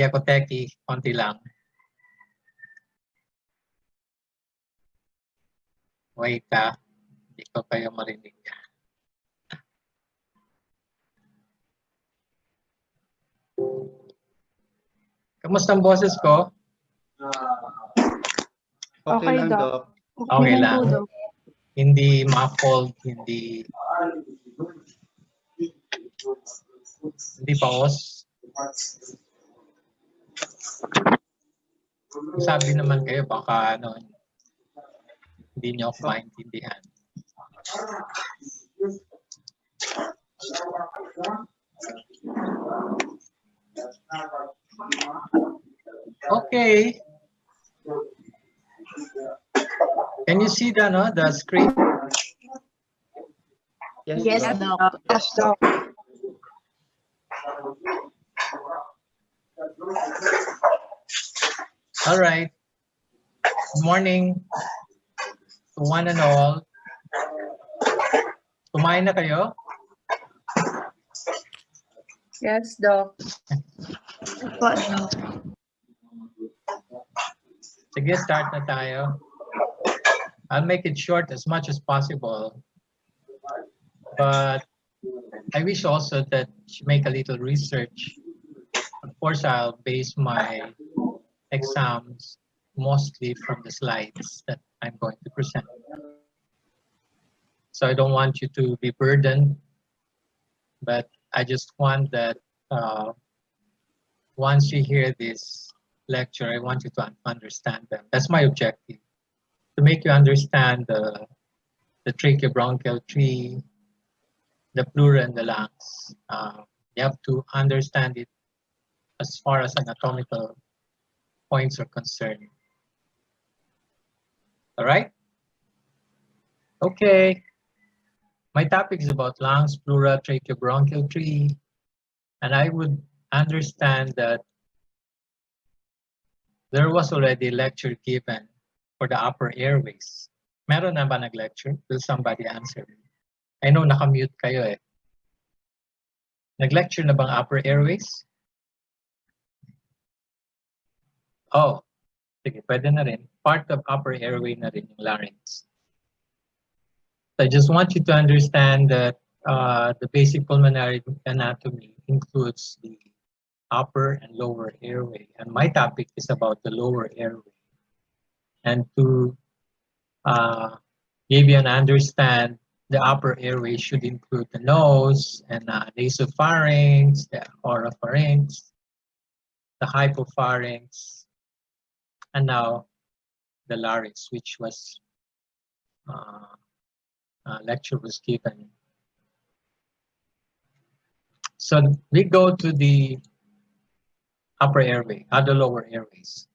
Kaya ko teki, konti lang. Wait hindi ko kayo marinig. Kamusta ang boses ko? Okay lang, Doc. Okay lang. Hindi muffled, hindi paos. Sabi naman kayo, baka hindi niyo ako maintindihan. Okay. Can you see the screen? Yes, Doc. Yes, Doc. All right. Good morning to one and all. Kumain na kayo? Yes, Doc. Sige, start na tayo. I'll make it short as much as possible. But I wish also that you make a little research. Of course, I'll base my exams mostly from the slides that I'm going to present. So I don't want you to be burdened, but I just want that once you hear this lecture, I want you to understand them. That's my objective, to make you understand the tracheobronchial tree, the pleura and the lungs. You have to understand it as far as anatomical points are concerned. All right? Okay. My topic is about lungs, pleura, tracheobronchial tree, and I would understand that there was already a lecture given for the upper airways. Meron na ba nag-lecture? Will somebody answer me? I know nakamute kayo eh. Nag-lecture na bang upper airways? Oh, sige, pwede na rin. Part of upper airway na rin yung larynx. So I just want you to understand that the basic pulmonary anatomy includes the upper and lower airway. And my topic is about the lower airway. And to give you an understand, the upper airway should include the nose and nasopharynx, the oropharynx, the hypopharynx, and now the larynx, which was lecture was given. So we go to the upper airway, other lower airways.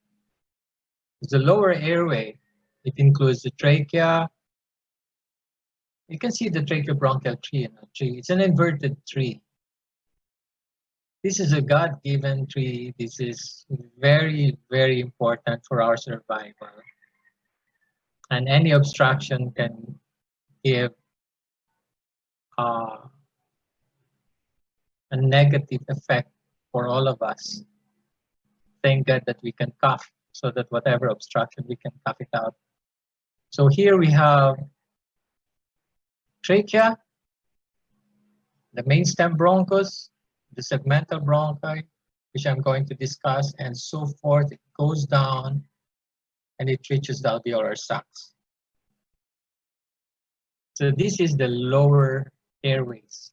The lower airway, it includes the trachea. You can see the tracheobronchial tree in a tree. It's an inverted tree. This is a God-given tree. This is very, very important for our survival. And any obstruction can give a negative effect for all of us. Thank God that we can cough, so that whatever obstruction, we can cough it out. So here we have trachea, the main stem bronchus, the segmental bronchi, which I'm going to discuss, and so forth. It goes down and it reaches the alveolar sacs. So this is the lower airways.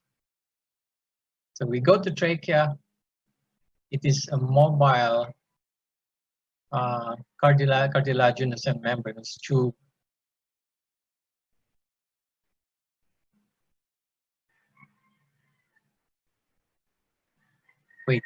So we go to trachea. It is a mobile cartilaginous and membranous tube. Wait.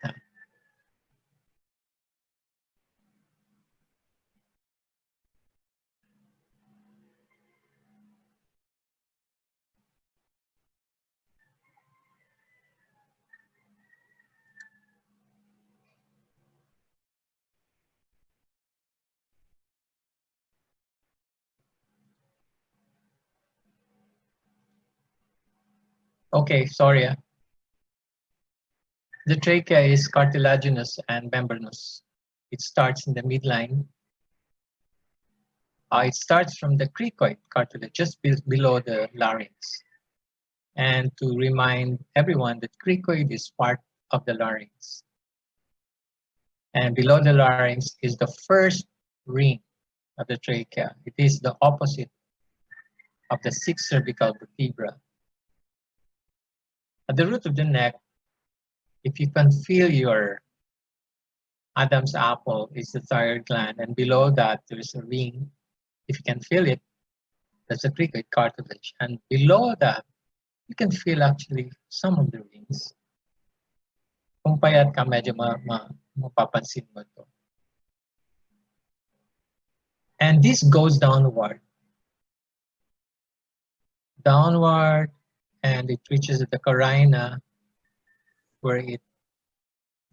Okay, sorry. The trachea is cartilaginous and membranous. It starts in the midline. It starts from the cricoid cartilage, just below the larynx. And to remind everyone that cricoid is part of the larynx. And below the larynx is the first ring of the trachea. It is the opposite of the 6th cervical vertebra. At the root of the neck, if you can feel your Adam's apple is the thyroid gland, and below that there's a ring. If you can feel it, that's a cricoid cartilage. And below that, you can feel actually some of the rings. Kung payat ka, medyo mapapansin mo to. And this goes downward, and it reaches the carina, where it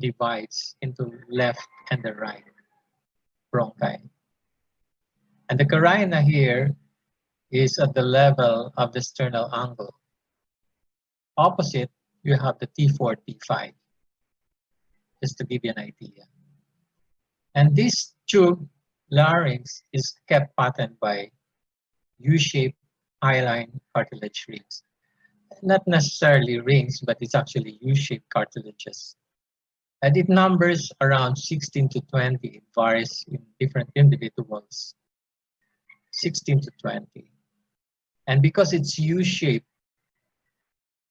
divides into left and the right bronchi. And the carina here is at the level of the sternal angle. Opposite, you have the T4, T5, just to give you an idea. And this tube, larynx, is kept patterned by U-shaped hyaline cartilage rings. Not necessarily rings, but it's actually U-shaped cartilages. And it numbers around 16 to 20. It varies in different individuals. 16 to 20. And because it's U-shaped,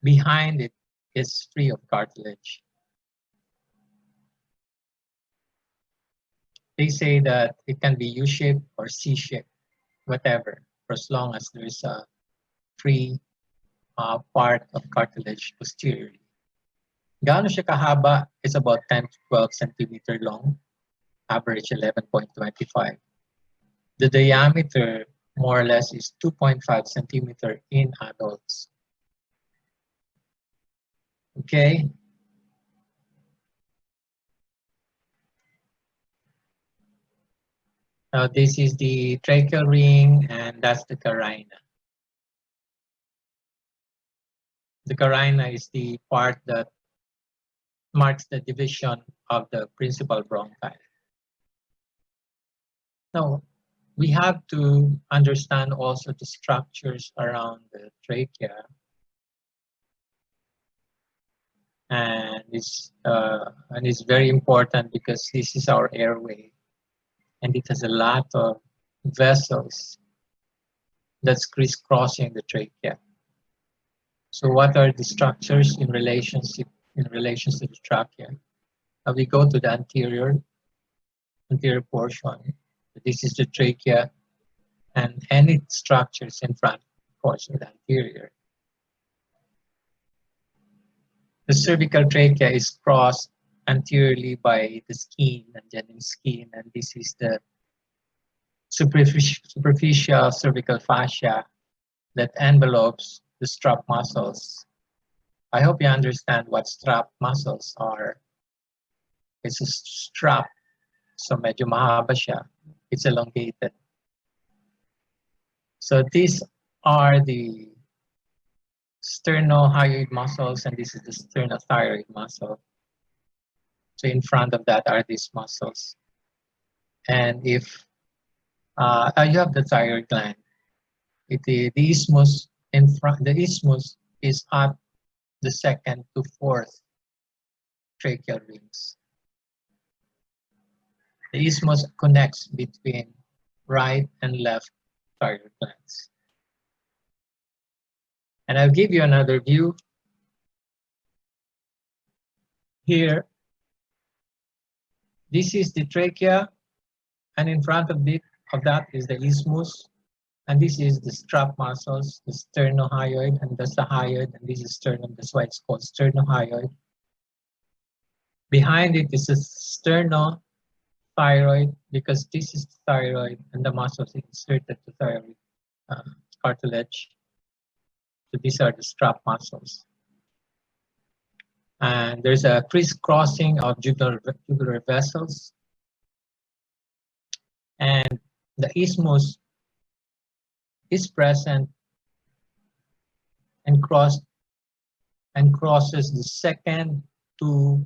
behind it is free of cartilage. They say that it can be U-shaped or C-shaped, whatever, for as long as there is a free part of cartilage posteriorly. Gaano siya kahaba? It's about 10 to 12 centimeter long, average 11.25. The diameter, more or less, is 2.5 centimeter in adults. Okay. Now this is the tracheal ring, and that's the carina. The carina is the part that marks the division of the principal bronchi. Now, we have to understand also the structures around the trachea. And it's very important because this is our airway. And it has a lot of vessels that's crisscrossing the trachea. So what are the structures in relation to the trachea? Now we go to the anterior portion. This is the trachea, and any structures in front, of course, are the anterior. The cervical trachea is crossed anteriorly by the skin and Jennings skin, and this is the superficial cervical fascia that envelopes the strap muscles. I hope you understand what strap muscles are. It's a strap, so medyo mahaba siya. It's elongated. So these are the sternohyoid muscles, and this is the sternothyroid muscle. So in front of that are these muscles. And if you have the thyroid gland, the isthmus in front, the isthmus is at the 2nd to 4th tracheal rings. The isthmus connects between right and left thyroid glands. And I'll give you another view. Here, this is the trachea, and in front of that is the isthmus, and this is the strap muscles, the sternohyoid, and that's the hyoid, and this is sternum. That's why it's called sternohyoid. Behind it is the sternothyroid, because this is the thyroid, and the muscles inserted to thyroid cartilage. So these are the strap muscles. And there's a crisscrossing of jugular vessels. And the isthmus is present and crosses the 2nd to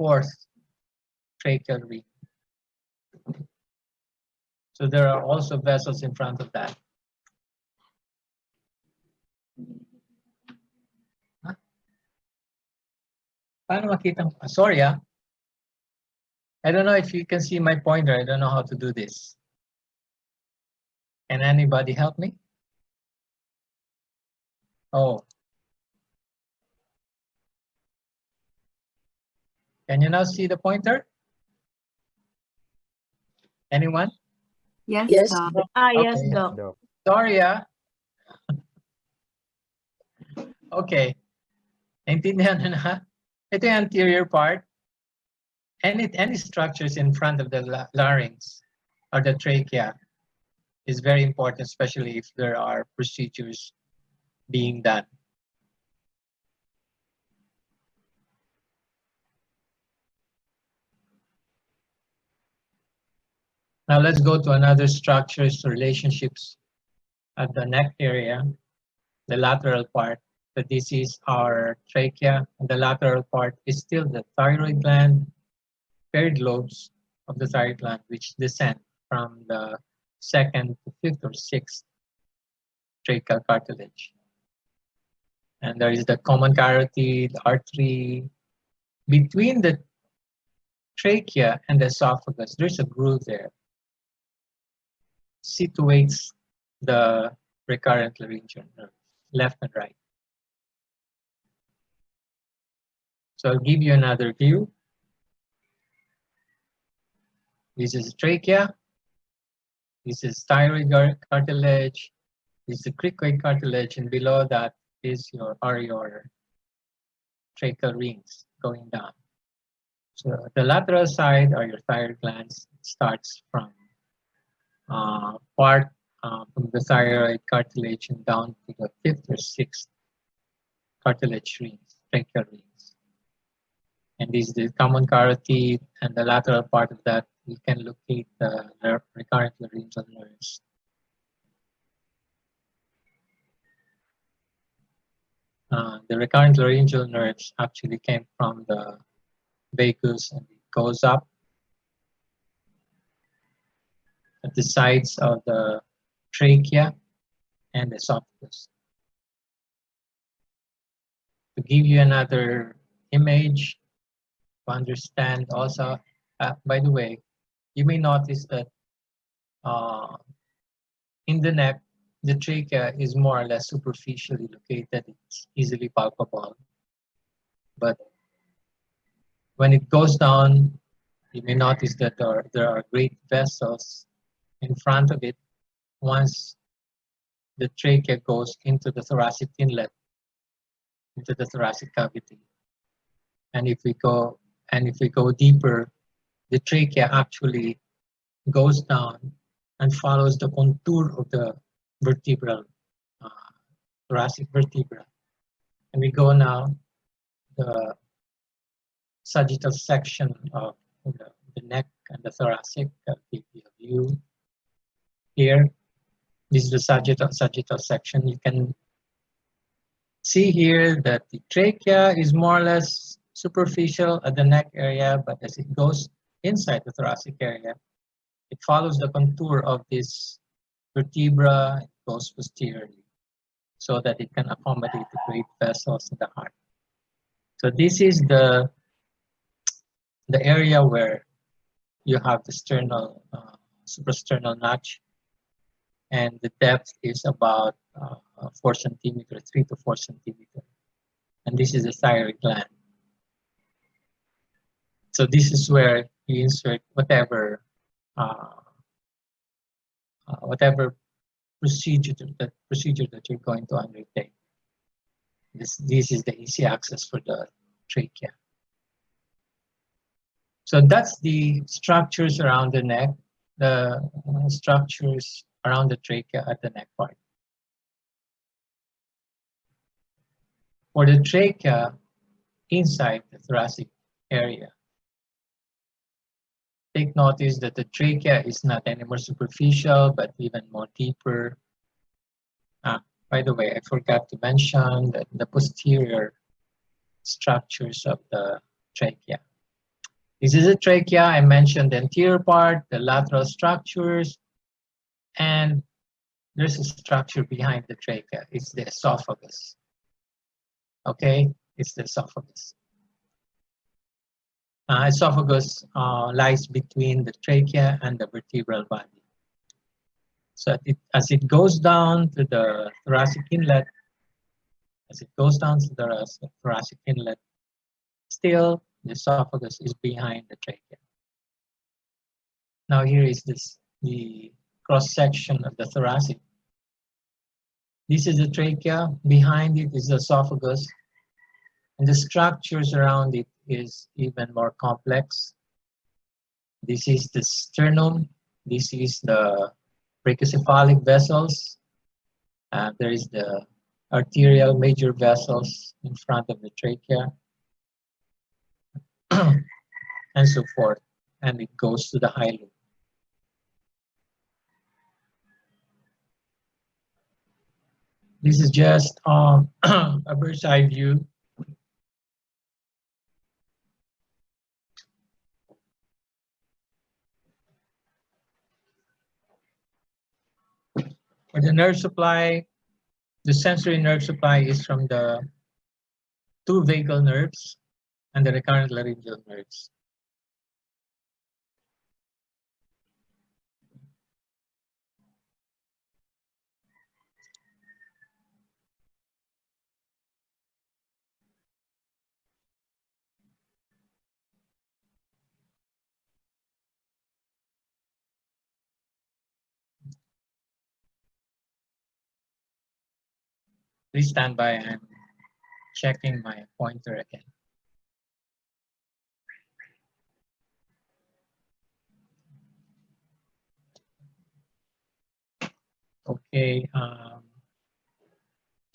fourth tracheal ring. So there are also vessels in front of that. Huh? Paano makita? Sorry, I don't know if you can see my pointer. I don't know how to do this. Can anybody help me? Oh. Can you now see the pointer? Anyone? Yes, Yes, Doc. Doc. Yes, Okay. Doc. Sorry, Okay. Naintindihan nyo na? Ito yung anterior part. Any structures in front of the larynx or the trachea is very important, especially if there are procedures being done. Now let's go to another structures, relationships at the neck area, the lateral part. So this is our trachea, and the lateral part is still the thyroid gland, paired lobes of the thyroid gland, which descend from the second to fifth or sixth tracheal cartilage. And there is the common carotid artery. Between the trachea and the esophagus, there's a groove there. Situates the recurrent laryngeal nerve, left and right. So I'll give you another view. This is trachea. This is thyroid cartilage. This is the cricoid cartilage, and below that is your tracheal rings going down. So the lateral side are your thyroid glands. It starts from from the thyroid cartilage and down to the fifth or sixth cartilage rings, tracheal rings. And this is the common carotid, and the lateral part of that, you can locate the recurrent laryngeal nerves. The recurrent laryngeal nerves actually came from the vagus, and it goes up at the sides of the trachea and esophagus. To give you another image to understand also, by the way, you may notice that in the neck, the trachea is more or less superficially located. It's easily palpable. But when it goes down, you may notice that there are great vessels in front of it once the trachea goes into the thoracic inlet, into the thoracic cavity. And if we go deeper, the trachea actually goes down and follows the contour of the vertebral, thoracic vertebra. And we go now the sagittal section of the neck and the thoracic. I'll give you a view here. This is the sagittal section. You can see here that the trachea is more or less superficial at the neck area, but as it goes inside the thoracic area, it follows the contour of this vertebra, it goes posteriorly so that it can accommodate the great vessels in the heart. So this is the area where you have the sternal, suprasternal notch, and the depth is about 4 centimeters, 3 to 4 centimeters. And this is the thyroid gland. So this is where you insert whatever procedure that you're going to undertake. This is the easy access for the trachea. So that's the structures around the neck, the structures around the trachea at the neck part. For the trachea inside the thoracic area, take notice that the trachea is not anymore superficial, but even more deeper. By the way, I forgot to mention that the posterior structures of the trachea. This is a trachea. I mentioned the anterior part, the lateral structures, and there's a structure behind the trachea. It's the esophagus. Okay, it's the esophagus. Esophagus lies between the trachea and the vertebral body. So as it goes down to the thoracic inlet, still the esophagus is behind the trachea. Now here is the cross section of the thoracic. This is the trachea. Behind it is the esophagus, and the structures around it is even more complex. This is the sternum. This is the brachiocephalic vessels. There is the arterial major vessels in front of the trachea, and so forth. And it goes to the hilum. This is just a bird's eye view. For the nerve supply, the sensory nerve supply is from the two vagal nerves and the recurrent laryngeal nerves. Please stand by. I'm checking my pointer again. Okay.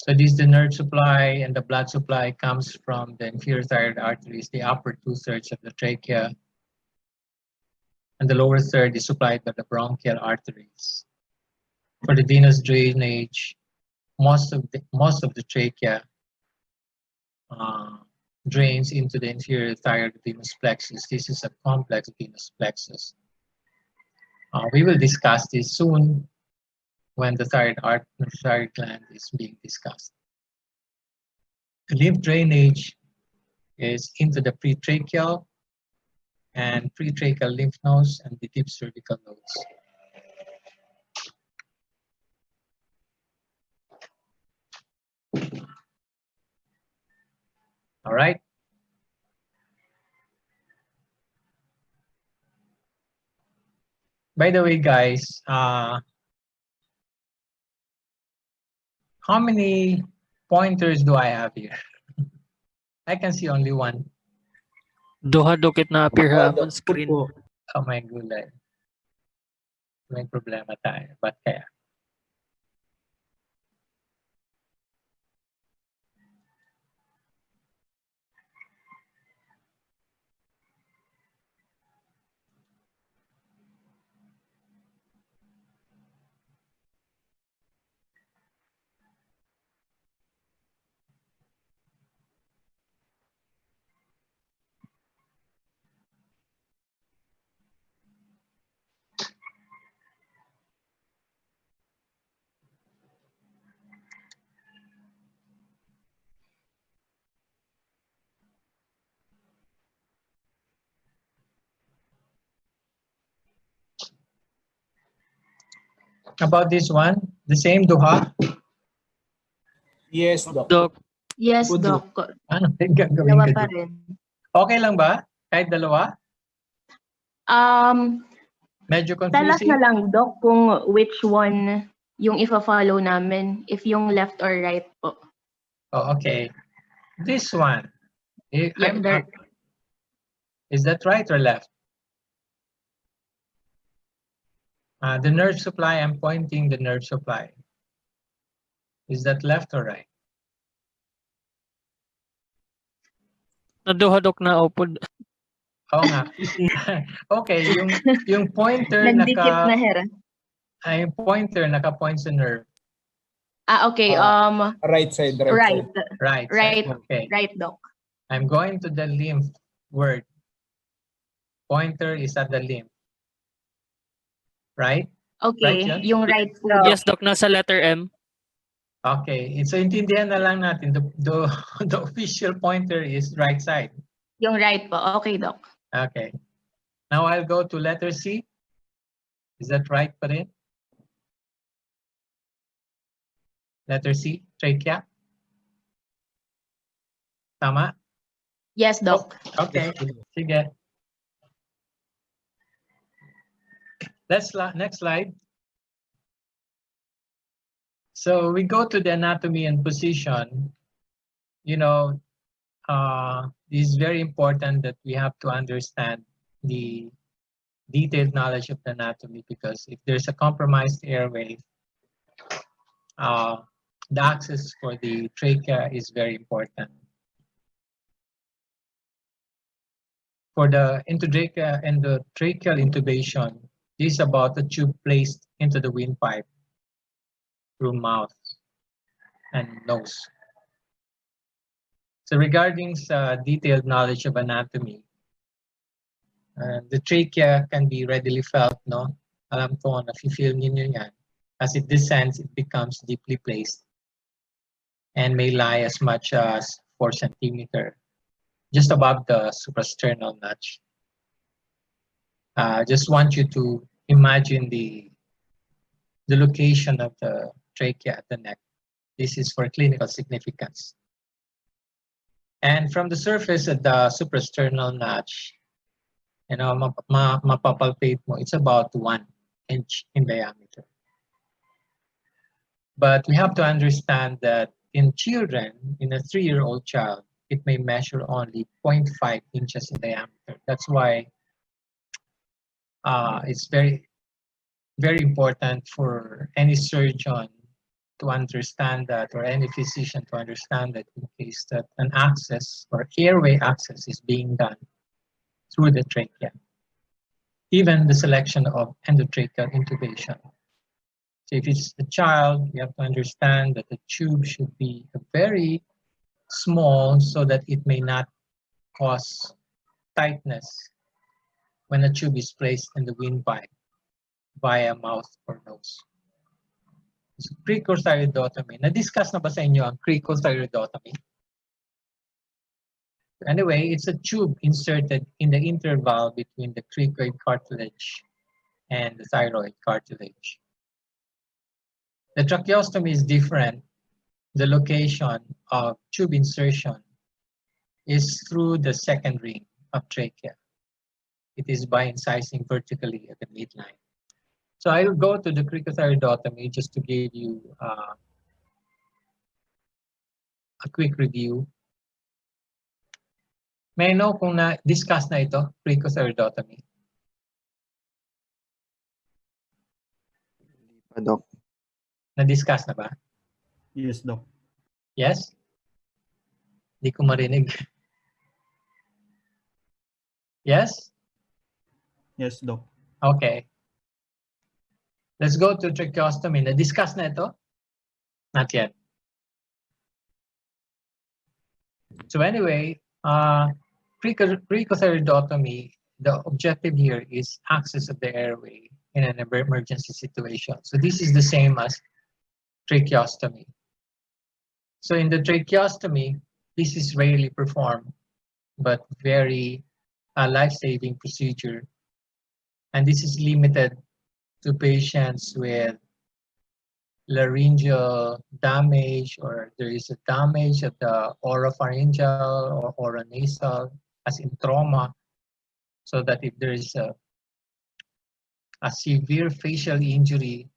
So this is the nerve supply, and the blood supply comes from the inferior thyroid arteries, the upper 2/3 of the trachea, and the lower third is supplied by the bronchial arteries. For the venous drainage, most of the trachea drains into the inferior thyroid venous plexus. This is a complex venous plexus. We will discuss this soon when the thyroid gland is being discussed. The lymph drainage is into the pretracheal and pretracheal lymph nodes and the deep cervical nodes. All right. By the way, guys, how many pointers do I have here? I can see only one. Duha dokit na appear ha on screen. Oh my gulay. May problema tayo. Ba't kaya? About this one, the same duha? Yes, Doc. Doc, Yes, Udlo. Doc. Ano gagawin Dalawa ko pa dito? rin. Okay lang ba? Kahit dalawa? Medyo Tell us na confusing. lang, Doc, kung which one yung ifa-follow namin. If yung left or right po. Oh, okay. This one. Yeah, Is that right or left? The nerve supply, I'm pointing the nerve supply. Is that left or right? na duha Doc na upod. Oo nga. Okay, yung pointer Nagdikit na hera. yung pointer naka-point sa nerve. Okay. Right side, Right. side. Right. Right. Okay. Right, Doc. I'm going to the lymph word. pointer is at the limb. Right? Okay, Right, Jan? yung right po. Doc. Yes, Doc. Nasa letter M. Okay, so intindihan na lang natin, the official pointer is right side. Yung right po. Okay, Doc. Okay. Now I'll go to letter C. Is that right pa rin? Letter C, trachea. Tama? Yes, Doc. Okay, sige. Next slide. So we go to the anatomy and position. You know, it is very important that we have to understand the detailed knowledge of the anatomy, because if there's a compromised airway, the access for the trachea is very important. For the endotracheal intubation, this is about a tube placed into the windpipe through mouth and nose. So regarding detailed knowledge of anatomy, the trachea can be readily felt, no? Alam ko, nafe-feel niyo yan. As it descends, it becomes deeply placed and may lie as much as 4 centimeters, just above the suprasternal notch. Just want you to imagine the location of the trachea at the neck. This is for clinical significance. And from the surface of the suprasternal notch, you know, mapapalpate mo, it's about 1 inch in diameter. But we have to understand that in children, in a 3-year-old child, it may measure only 0.5 inches in diameter. That's why it's very, very important for any surgeon to understand that, or any physician to understand that, in case that an access or airway access is being done through the trachea. Even the selection of endotracheal intubation. So if it's a child, you have to understand that the tube should be very small so that it may not cause tightness when a tube is placed in the windpipe via mouth or nose. So cricothyroidotomy. Na-discuss na ba sa inyo ang cricothyroidotomy? Anyway, it's a tube inserted in the interval between the cricoid cartilage and the thyroid cartilage. The tracheostomy is different. The location of tube insertion is through the second ring of trachea. It is by incising vertically at the midline. So I will go to the cricothyroidotomy just to give you a quick review. May I know kung na-discuss na ito, cricothyroidotomy? Doc. Na-discuss na ba? Yes, Doc. Yes? Hindi ko marinig. Yes? Yes, Doc. Okay. Let's go to tracheostomy. Na-discuss na ito? Not yet. So anyway, cricothyroidotomy, the objective here is access of the airway in an emergency situation. So this is the same as tracheostomy. So in the tracheostomy, this is rarely performed, but very life-saving procedure. And this is limited to patients with laryngeal damage, or there is a damage of the oropharyngeal or oronasal, as in trauma, so that if there is a severe facial injury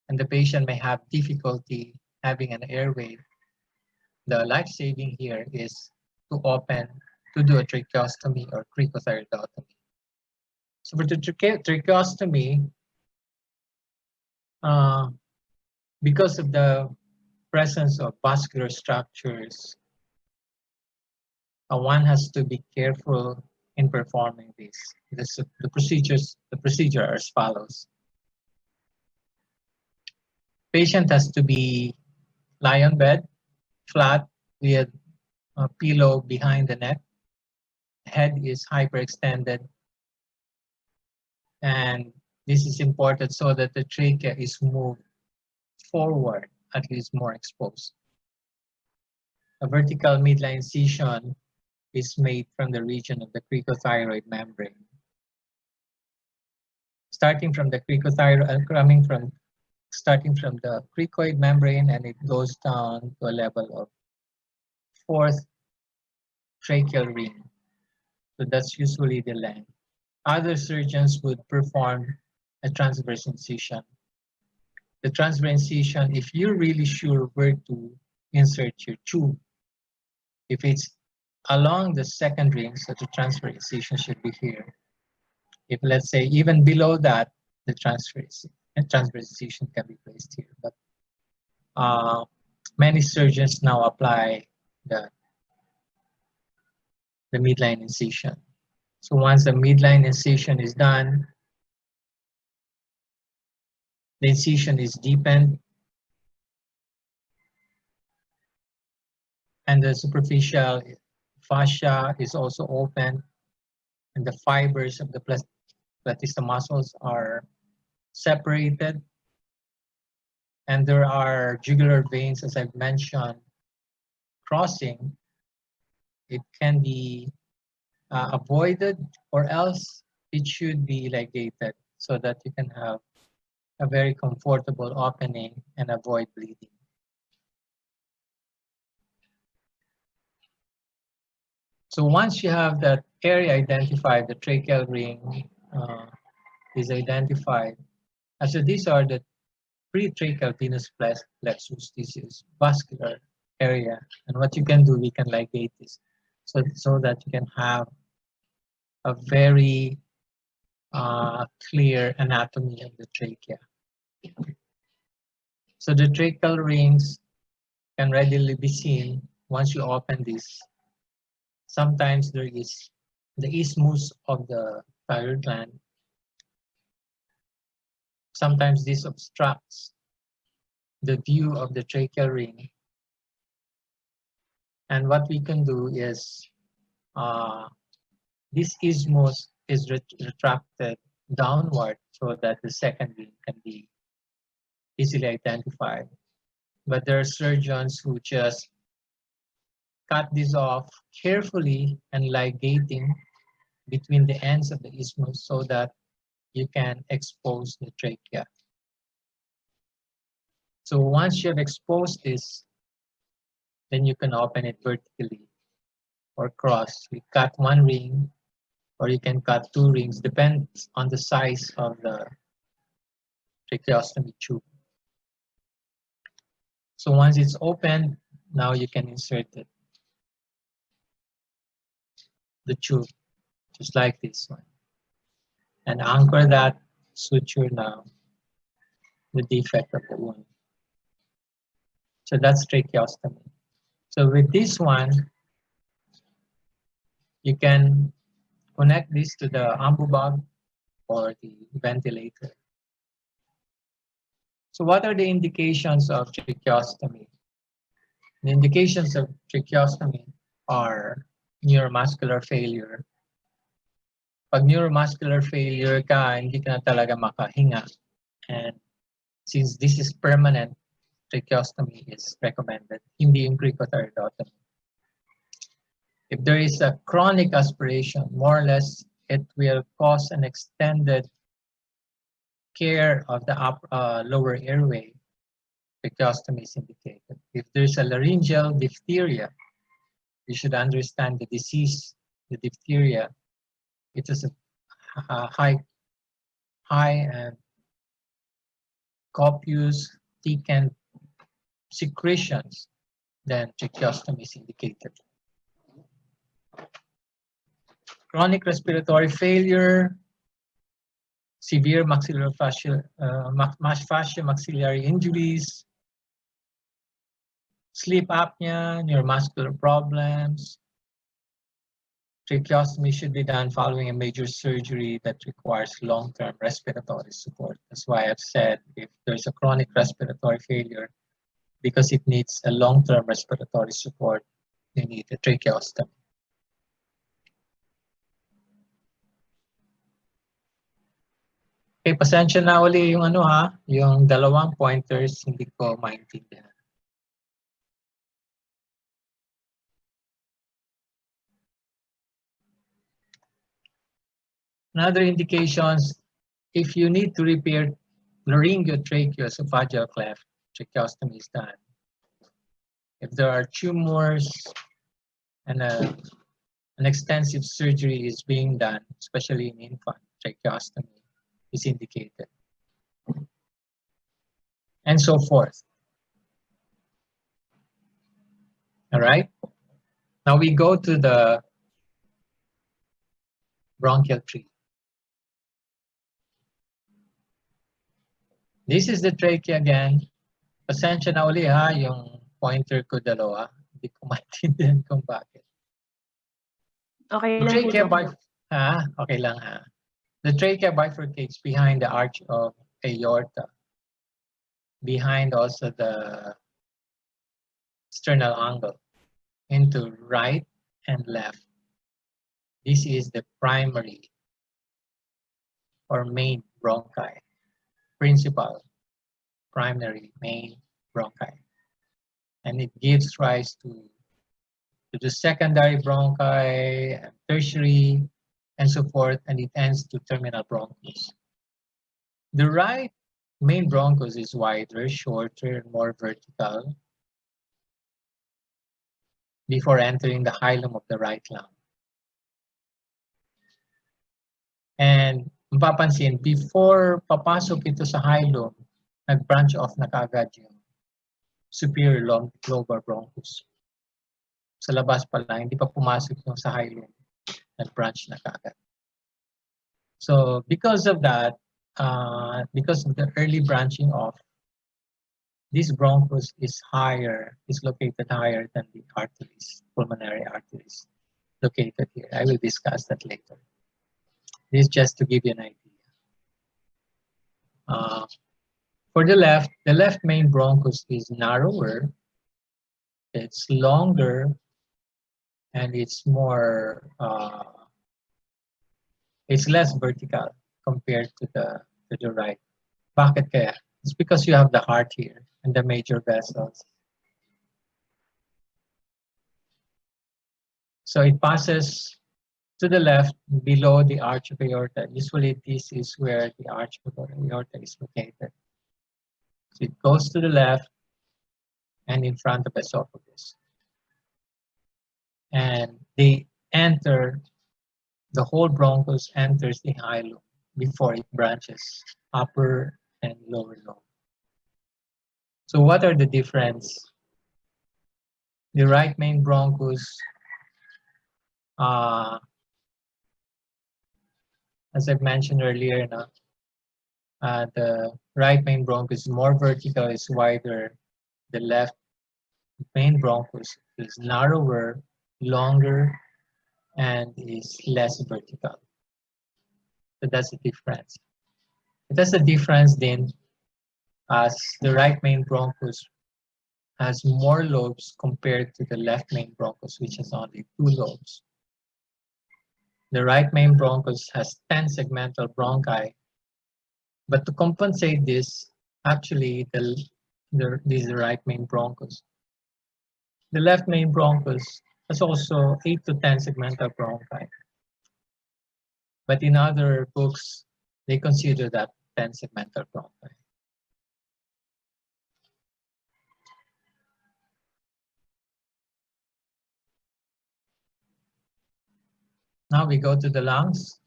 and the patient may have difficulty having an airway, the life-saving here is to do a tracheostomy or cricothyroidotomy. So for the tracheostomy, because of the presence of vascular structures, one has to be careful in performing this. The procedure are as follows. Patient has to be lie on bed, flat, with a pillow behind the neck. Head is hyperextended. And this is important so that the trachea is moved forward, at least more exposed. A vertical midline incision is made from the region of the cricothyroid membrane. Starting from the cricothyroid, starting from the cricoid membrane, and it goes down to a level of 4th tracheal ring. So that's usually the length. Other surgeons would perform a transverse incision. The transverse incision, if you're really sure where to insert your tube, if it's along the 2nd ring, so the transverse incision should be here. If, let's say, even below that, the transverse incision can be placed here. But many surgeons now apply the midline incision. So once the midline incision is done, the incision is deepened, and the superficial fascia is also open, and the fibers of the platysma muscles are separated, and there are jugular veins, as I've mentioned, crossing. It can be avoided, or else it should be ligated so that you can have a very comfortable opening and avoid bleeding. So once you have that area identified, the tracheal ring is identified. So these are the pretracheal venous plexus. This is vascular area, and what you can do, we can ligate this so that you can have a very clear anatomy of the trachea. So the tracheal rings can readily be seen once you open this. Sometimes there is the isthmus of the thyroid gland. Sometimes this obstructs the view of the tracheal ring. And what we can do is this isthmus is retracted downward so that the 2nd ring can be easily identified. But there are surgeons who just cut this off carefully and ligating between the ends of the isthmus so that you can expose the trachea. So once you have exposed this, then you can open it vertically or cross. You cut 1 ring, or you can cut 2 rings, depends on the size of the tracheostomy tube. So once it's open, now you can insert it, the tube, just like this one, and anchor that suture now the defect of the wound. So that's tracheostomy. So with this one, you can connect this to the ambubag or the ventilator. So what are the indications of tracheostomy? The indications of tracheostomy are neuromuscular failure. Pag neuromuscular failure ka, hindi ka na talaga makahinga. And since this is permanent, tracheostomy is recommended, hindi yung cricothyroidotomy. If there is a chronic aspiration, more or less, it will cause an extended care of the lower airway. Tracheostomy is indicated. If there's a laryngeal diphtheria, you should understand the disease, the diphtheria. It is a high and copious, thickened secretions, then tracheostomy is indicated. Chronic respiratory failure, severe maxillary maxillary injuries, sleep apnea, neuromuscular problems. Tracheostomy should be done following a major surgery that requires long-term respiratory support. That's why I've said if there's a chronic respiratory failure, because it needs a long-term respiratory support, you need a tracheostomy. Okay, pasensya na uli yung ano ha, yung dalawang pointers hindi ko maintindihan. Another indications, if you need to repair laryngotracheoesophageal cleft, tracheostomy is done. If there are tumors and an extensive surgery is being done, especially in infant, tracheostomy is indicated. And so forth. All right. Now we go to the bronchial tree. This is the trachea again. Pasensya na uli ha, yung pointer ko dalawa. Hindi ko maintindihan kung bakit. Okay The lang po, trachea Doc. okay lang ha. The trachea bifurcates behind the arch of aorta, behind also the sternal angle, into right and left. This is the primary or main bronchi, principal, primary, main bronchi. And it gives rise to the secondary bronchi, and tertiary, and so forth, and it ends to terminal bronchus. The right main bronchus is wider, shorter, and more vertical before entering the hilum of the right lung. And mapapansin, before papasok ito sa hilum, nag-branch off na kaagad yung superior lobar bronchus. Sa labas pa lang, hindi pa pumasok yung sa hilum, nag-branch na kaagad. So because of that, because of the early branching off, this bronchus is located higher than the arteries, pulmonary arteries located here. I will discuss that later. This is just to give you an idea. For the left main bronchus is narrower, it's longer, and it's more, it's less vertical compared to the right. Bakit kaya? It's because you have the heart here and the major vessels. So it passes to the left below the arch of aorta. Usually this is where the arch of aorta is located. So it goes to the left and in front of esophagus. And they enter, the whole bronchus enters the hilum before it branches upper and lower lobe. So what are the difference? The right main bronchus, as I've mentioned earlier, the right main bronchus is more vertical, is wider. The left main bronchus is narrower, longer, and is less vertical. So that's the difference. That's the difference then, as the right main bronchus has more lobes compared to the left main bronchus, which has only 2 lobes. The right main bronchus has 10 segmental bronchi, but to compensate this, actually this is the right main bronchus. The left main bronchus has also 8 to 10 segmental bronchi, but in other books, they consider that 10 segmental bronchi. Now we go to the lungs.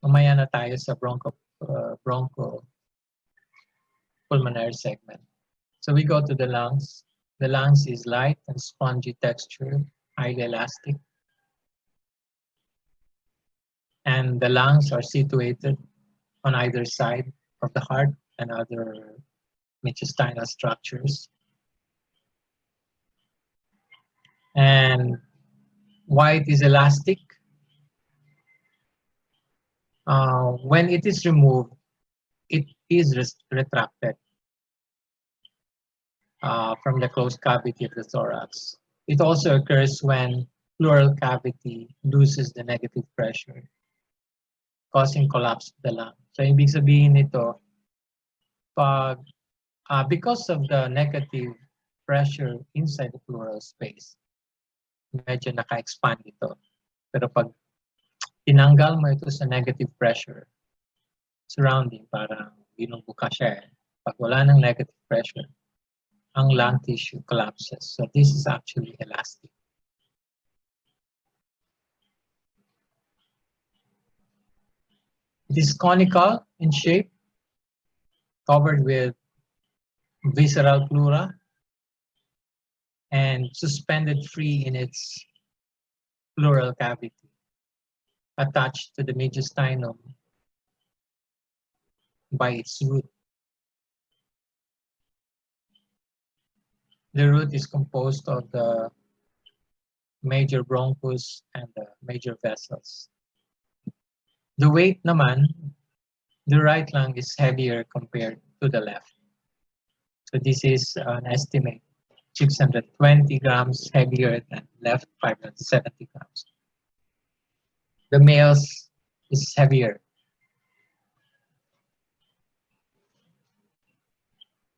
Mamaya na tayo sa bronchopulmonary segment. So we go to the lungs. The lungs is light and spongy texture, highly elastic. And the lungs are situated on either side of the heart and other mediastinal structures. And why it is elastic? When it is removed, it is retracted from the closed cavity of the thorax. It also occurs when pleural cavity loses the negative pressure. causing collapse of the lung. So ibig sabihin nito, pag because of the negative pressure inside the pleural space, medyo naka-expand ito. Pero pag tinanggal mo ito sa negative pressure surrounding, parang binubuka siya eh. Pag wala ng negative pressure, ang lung tissue collapses. So this is actually elastic. It is conical in shape, covered with visceral pleura, and suspended free in its pleural cavity, attached to the mediastinum by its root. The root is composed of the major bronchus and the major vessels. The weight naman, the right lung is heavier compared to the left. So this is an estimate, 620 grams heavier than left, 570 grams. The male's is heavier.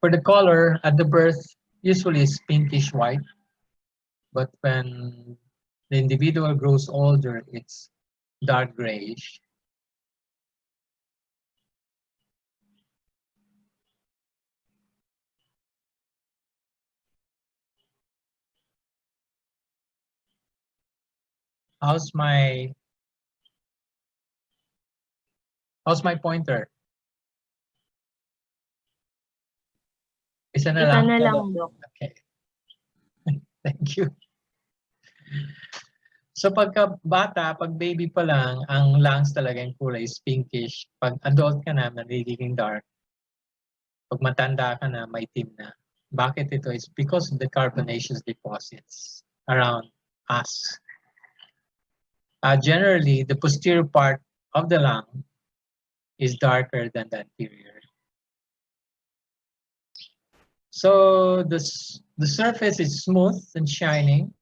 For the color at the birth, usually is pinkish white, but when the individual grows older, it's dark grayish. How's my pointer? Isa na Isa lang? na lang, Doc. Okay. Thank you. So pagka bata, pag baby pa lang, ang lungs talaga yung kulay is pinkish. Pag adult ka na, nagiging dark. Pag matanda ka na, maitim na. Bakit ito? It's because of the carbonaceous deposits around us. Generally, the posterior part of the lung is darker than the anterior. So the surface is smooth and shining,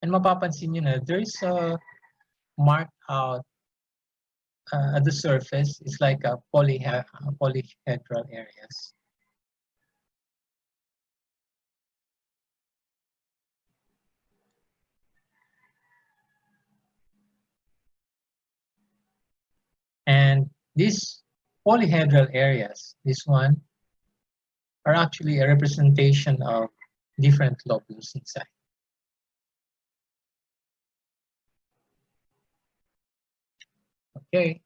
and mapapansin nyo na there is a marked out at the surface. It's like a polyhedral areas. And these polyhedral areas, this one, are actually a representation of different lobules inside. Okay.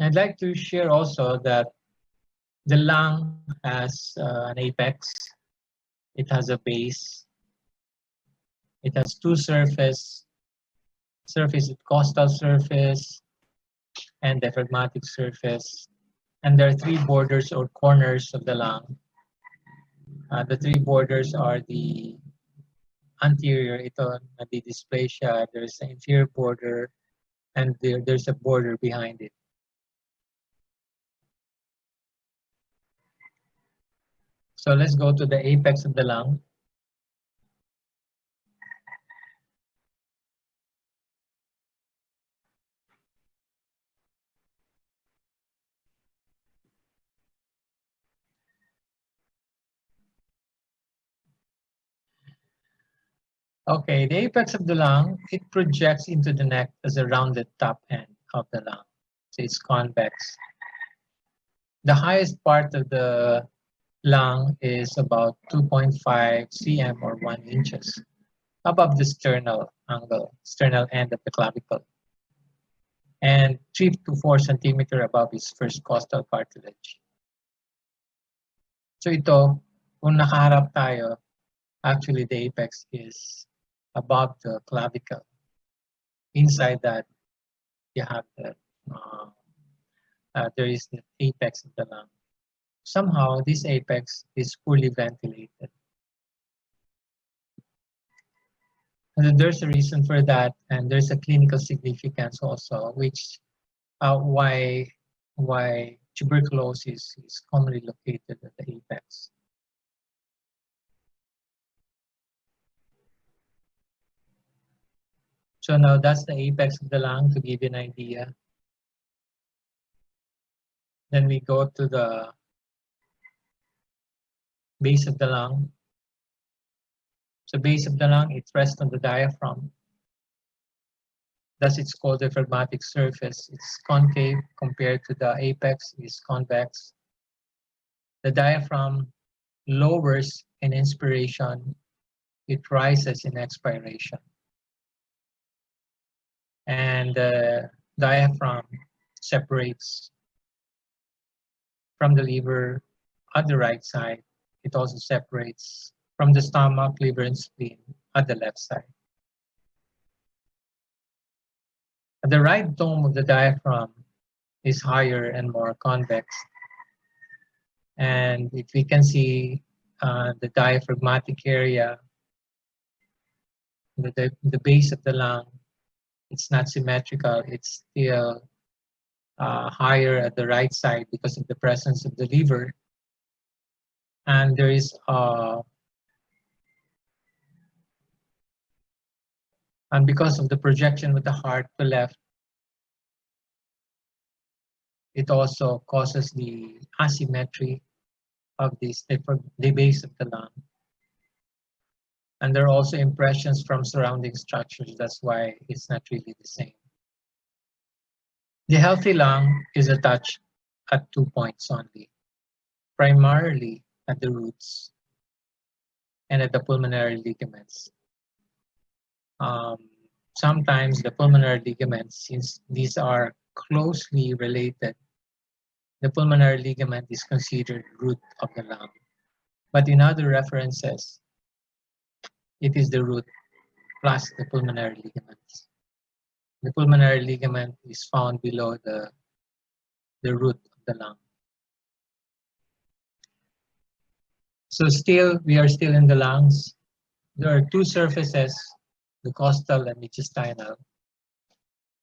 I'd like to share also that the lung has an apex. It has a base. It has two surfaces, costal surface and diaphragmatic surface. And there are three borders or corners of the lung. The three borders are the anterior, ito nadi-display siya. There's an inferior border, and there's a border behind it. So let's go to the apex of the lung. Okay, the apex of the lung, it projects into the neck as a rounded top end of the lung. So it's convex. The highest part of the lung is about 2.5 cm or 1 inches above the sternal angle, sternal end of the clavicle, and 3 to 4 centimeter above its first costal cartilage. So ito, kung nakaharap tayo, actually the apex is above the clavicle. Inside that, you have the there is the apex of the lung. Somehow, this apex is poorly ventilated. And there's a reason for that, and there's a clinical significance also, which why tuberculosis is commonly located at the apex. So now that's the apex of the lung to give you an idea. Then we go to the base of the lung. So base of the lung, it rests on the diaphragm. Thus it's called the phlegmatic surface. It's concave compared to the apex is convex. The diaphragm lowers in inspiration, it rises in expiration. And the diaphragm separates from the liver at the right side. It also separates from the stomach, liver, and spleen at the left side. The right dome of the diaphragm is higher and more convex. And if we can see the diaphragmatic area, the base of the lung, it's not symmetrical. It's still higher at the right side because of the presence of the liver. And there is and because of the projection with the heart to left, it also causes the asymmetry of the base of the lung. And there are also impressions from surrounding structures. That's why it's not really the same. The healthy lung is attached at 2 points only, primarily at the roots and at the pulmonary ligaments. Sometimes the pulmonary ligaments, since these are closely related, the pulmonary ligament is considered root of the lung. But in other references, it is the root plus the pulmonary ligaments. The pulmonary ligament is found below the root of the lung. So we are still in the lungs. There are two surfaces, the costal and mediastinal.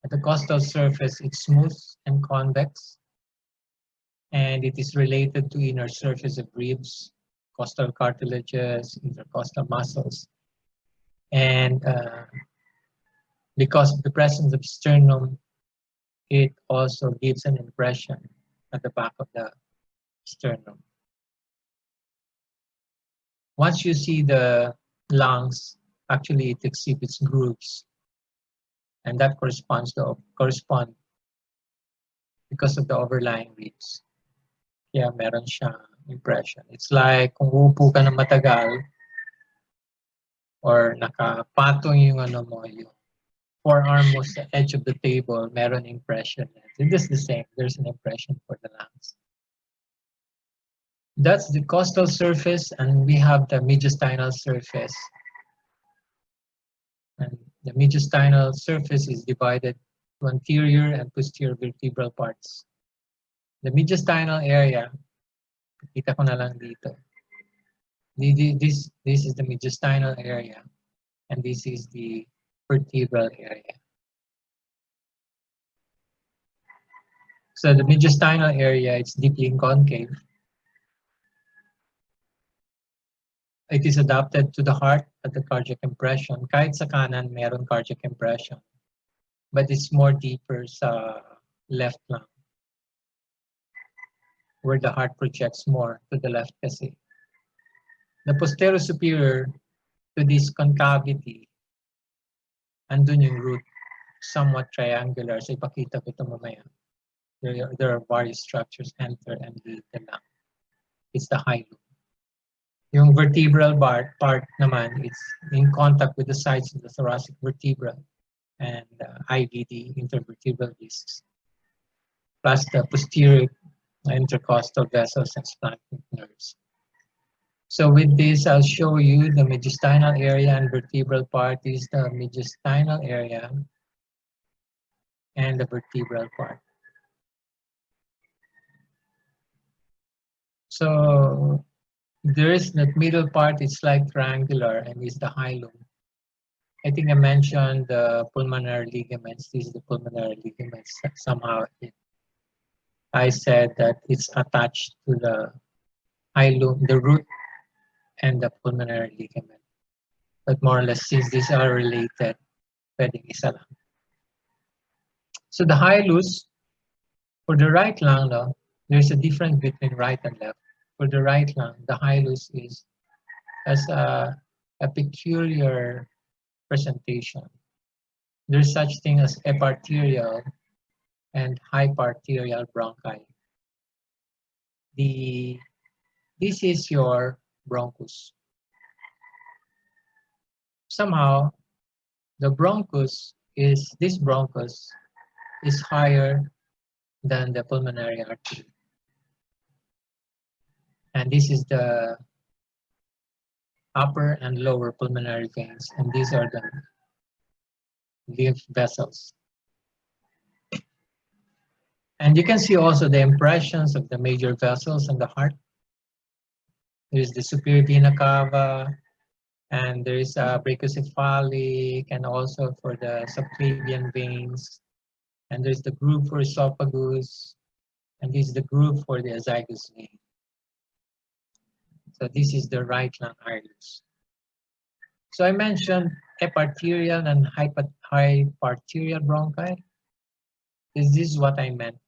At the costal surface, it's smooth and convex, and it is related to inner surface of ribs, costal cartilages, intercostal muscles. And because of the presence of sternum, it also gives an impression at the back of the sternum. Once you see the lungs, actually it exhibits grooves, and that corresponds because of the overlying ribs. Kaya meron siyang impression. It's like kung uupo ka na matagal or nakapatong yung yung forearm mo sa edge of the table, meron impression. It is the same. There's an impression for the lungs. That's the costal surface, and we have the mediastinal surface. And the mediastinal surface is divided to anterior and posterior vertebral parts. The mediastinal area, kita ko na lang dito. This is the mediastinal area, and this is the vertebral area. So the mediastinal area, it's deeply concave. It is adapted to the heart at the cardiac compression. Kahit sa kanan, meron cardiac compression. But it's more deeper sa left lung, where the heart projects more to the left kasi. The posterior superior to this concavity, andun yung root, somewhat triangular. So ipakita ko ito mamaya. There are various structures enter and leave the lung. It's the hilum. Yung vertebral part naman, it's in contact with the sides of the thoracic vertebra and IVD, intervertebral discs, plus the posterior intercostal vessels and splanchnic nerves. So with this, I'll show you the mediastinal area and vertebral part is the mediastinal area and the vertebral part. So there is the middle part, it's like triangular and is the hilum. I think I mentioned the pulmonary ligaments. These are the pulmonary ligaments. Somehow it I said that it's attached to the hilum, the root, and the pulmonary ligament. But more or less, since these are related, pwedeng isa lang. So the hilus, for the right lung, no, there's a difference between right and left. For the right lung, the hilus has a peculiar presentation. There's such thing as eparterial and hyparterial bronchi. This is your bronchus. Somehow, this bronchus is higher than the pulmonary artery. And this is the upper and lower pulmonary veins, and these are the lymph vessels. And you can see also the impressions of the major vessels in the heart. There's the superior vena cava, and there is a brachiocephalic, and also for the subclavian veins. And there's the groove for esophagus, and this is the groove for the azygous vein. So this is the right lung hilus. So I mentioned eparterial and hyparterial bronchi. This is what I meant.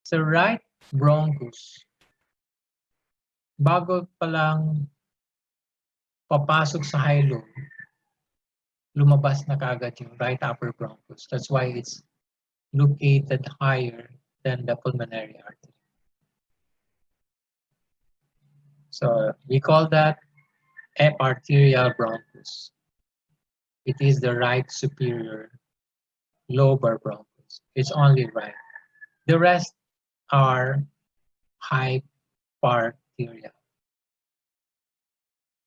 So right bronchus, bago pa lang papasok sa hilum, lumabas na kagad yung right upper bronchus. That's why it's located higher than the pulmonary artery. So we call that eparterial bronchus. It is the right superior lobar bronchus. It's only right. The rest are hyparterial.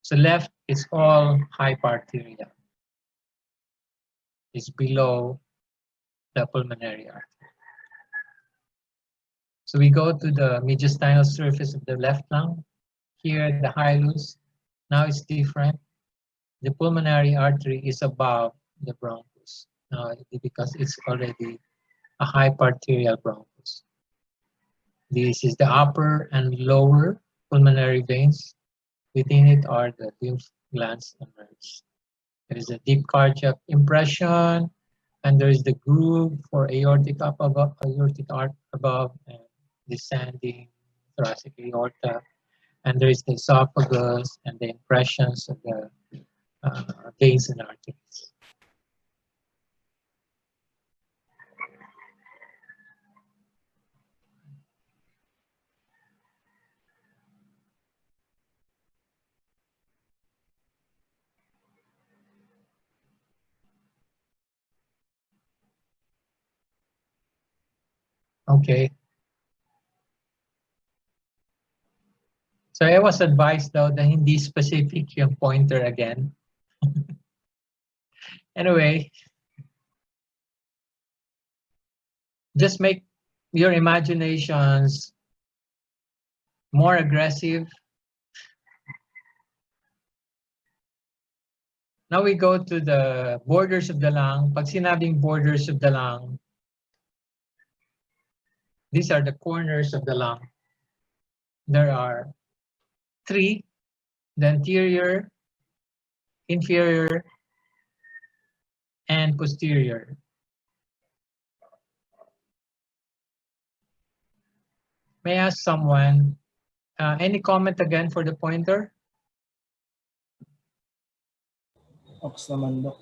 So left is all hyparterial. It's below the pulmonary artery. So we go to the mediastinal surface of the left lung. Here, the hilus. Now it's different. The pulmonary artery is above the bronchus. Now, because it's already a hyparterial bronchus. This is the upper and lower pulmonary veins. Within it are the lymph glands and nerves. There is a deep cardiac impression, and there is the groove for aortic arc above, and descending thoracic aorta. And there is the esophagus and the impressions of the veins and arteries. Okay. So I was advised though that hindi specific yung pointer again. Anyway, just make your imaginations more aggressive. Now we go to the borders of the lung. Pag sinabing borders of the lung, these are the corners of the lung. There are three: the anterior, inferior, and posterior. May I ask someone, any comment again for the pointer? Ox naman, Dok.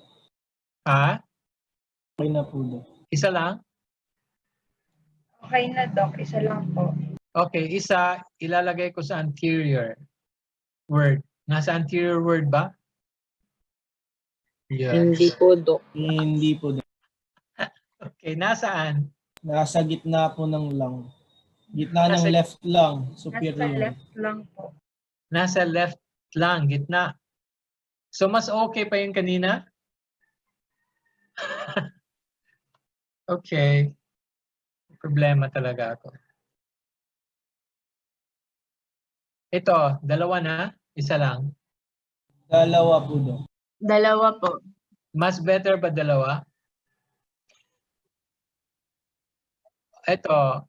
Ah, Okay na po, Dok. isa lang? Okay na, Doc. Isa lang po. Okay, isa ilalagay ko sa anterior word. Nasa anterior word ba? Yes. Hindi po, Dok. Hindi po, Dok. Okay, nasaan? Nasa gitna po ng lung. Gitna ng Nasa- left lung, Nasa superior. left lang po. Nasa left lang, gitna. So mas okay pa yung kanina? Okay. Problema talaga ako. Ito, dalawa na? Isa lang? Dalawa po, Dok. Dalawa po. Mas better ba dalawa? Ito,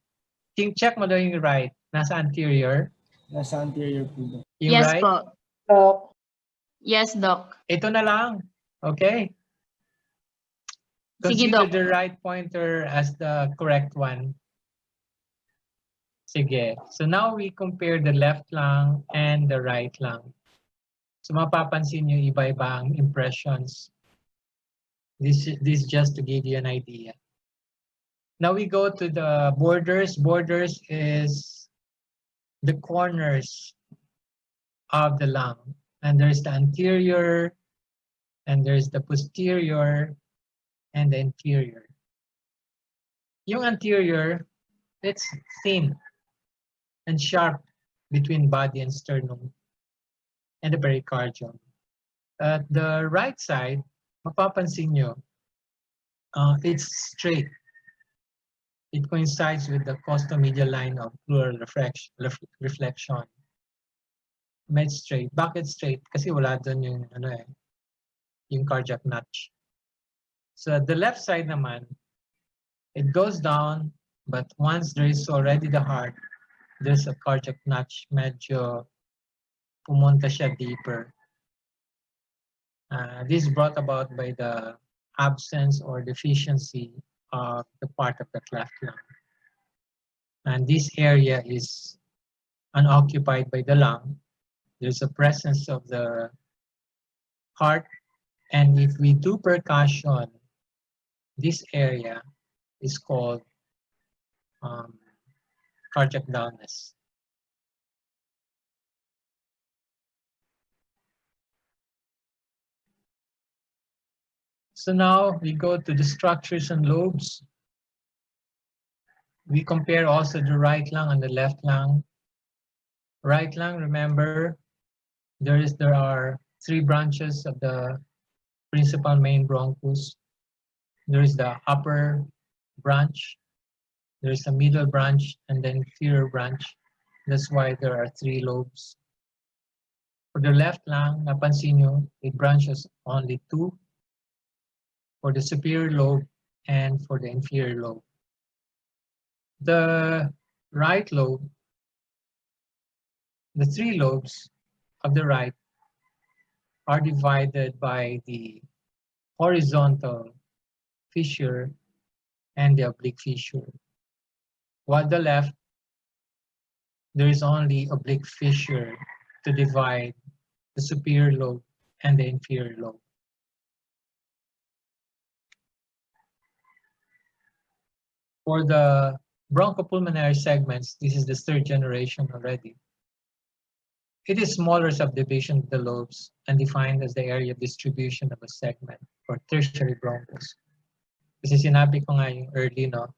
check mo daw yung right. Nasa anterior. Nasa anterior po, Doc. Yung Yes right. po. Doc. Yes, Doc. Ito na lang. Okay? Sige, Consider Doc. the right pointer as the correct one. Sige. So now we compare the left lung and the right lung. So mapapansin nyo iba-iba ang impressions. This just to give you an idea. Now we go to the borders. Borders is the corners of the lung. And there's the anterior, and there's the posterior, and the inferior. Yung anterior, it's thin and sharp between body and sternum and the pericardium. At the right side, mapapansin nyo, it's straight. It coincides with the costomedial line of pleural reflection. Med straight. Bakit straight? Kasi wala doon yung yung cardiac notch. So the left side naman, it goes down, but once there is already the heart, there's a cardiac notch. Medyo pumunta siya deeper. This is brought about by the absence or deficiency of the part of the cleft lung. And this area is unoccupied by the lung. There's a presence of the heart, and if we do percussion, this area is called cardiac dullness. So now we go to the structures and lobes. We compare also the right lung and the left lung. Right lung, remember, there are 3 branches of the principal main bronchus. There is the upper branch, there is a middle branch, and then inferior branch. That's why there are 3 lobes. For the left lung, napansin nyo, it branches only 2. For the superior lobe and for the inferior lobe. The right lobe, the 3 lobes of the right are divided by the horizontal fissure and the oblique fissure. While the left, there is only oblique fissure to divide the superior lobe and the inferior lobe. For the bronchopulmonary segments, this is the 3rd generation already. It is smaller subdivision of the lobes and defined as the area of distribution of a segment or tertiary bronchus. Kasi sinabi ko nga yung early, no?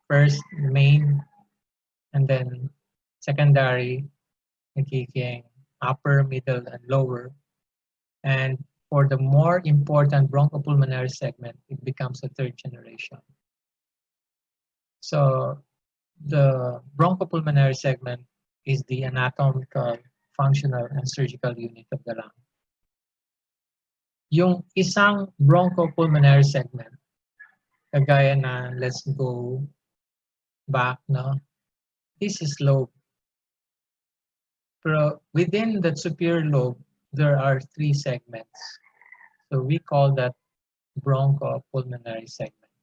First, main, and then secondary, nagiging upper, middle, and lower. And for the more important bronchopulmonary segment, it becomes a 3rd generation. So the bronchopulmonary segment is the anatomical, functional, and surgical unit of the lung. Yung isang bronchopulmonary segment, kagaya na, let's go back, no? This is lobe. Pero within the superior lobe, there are 3 segments. So we call that bronchopulmonary segment.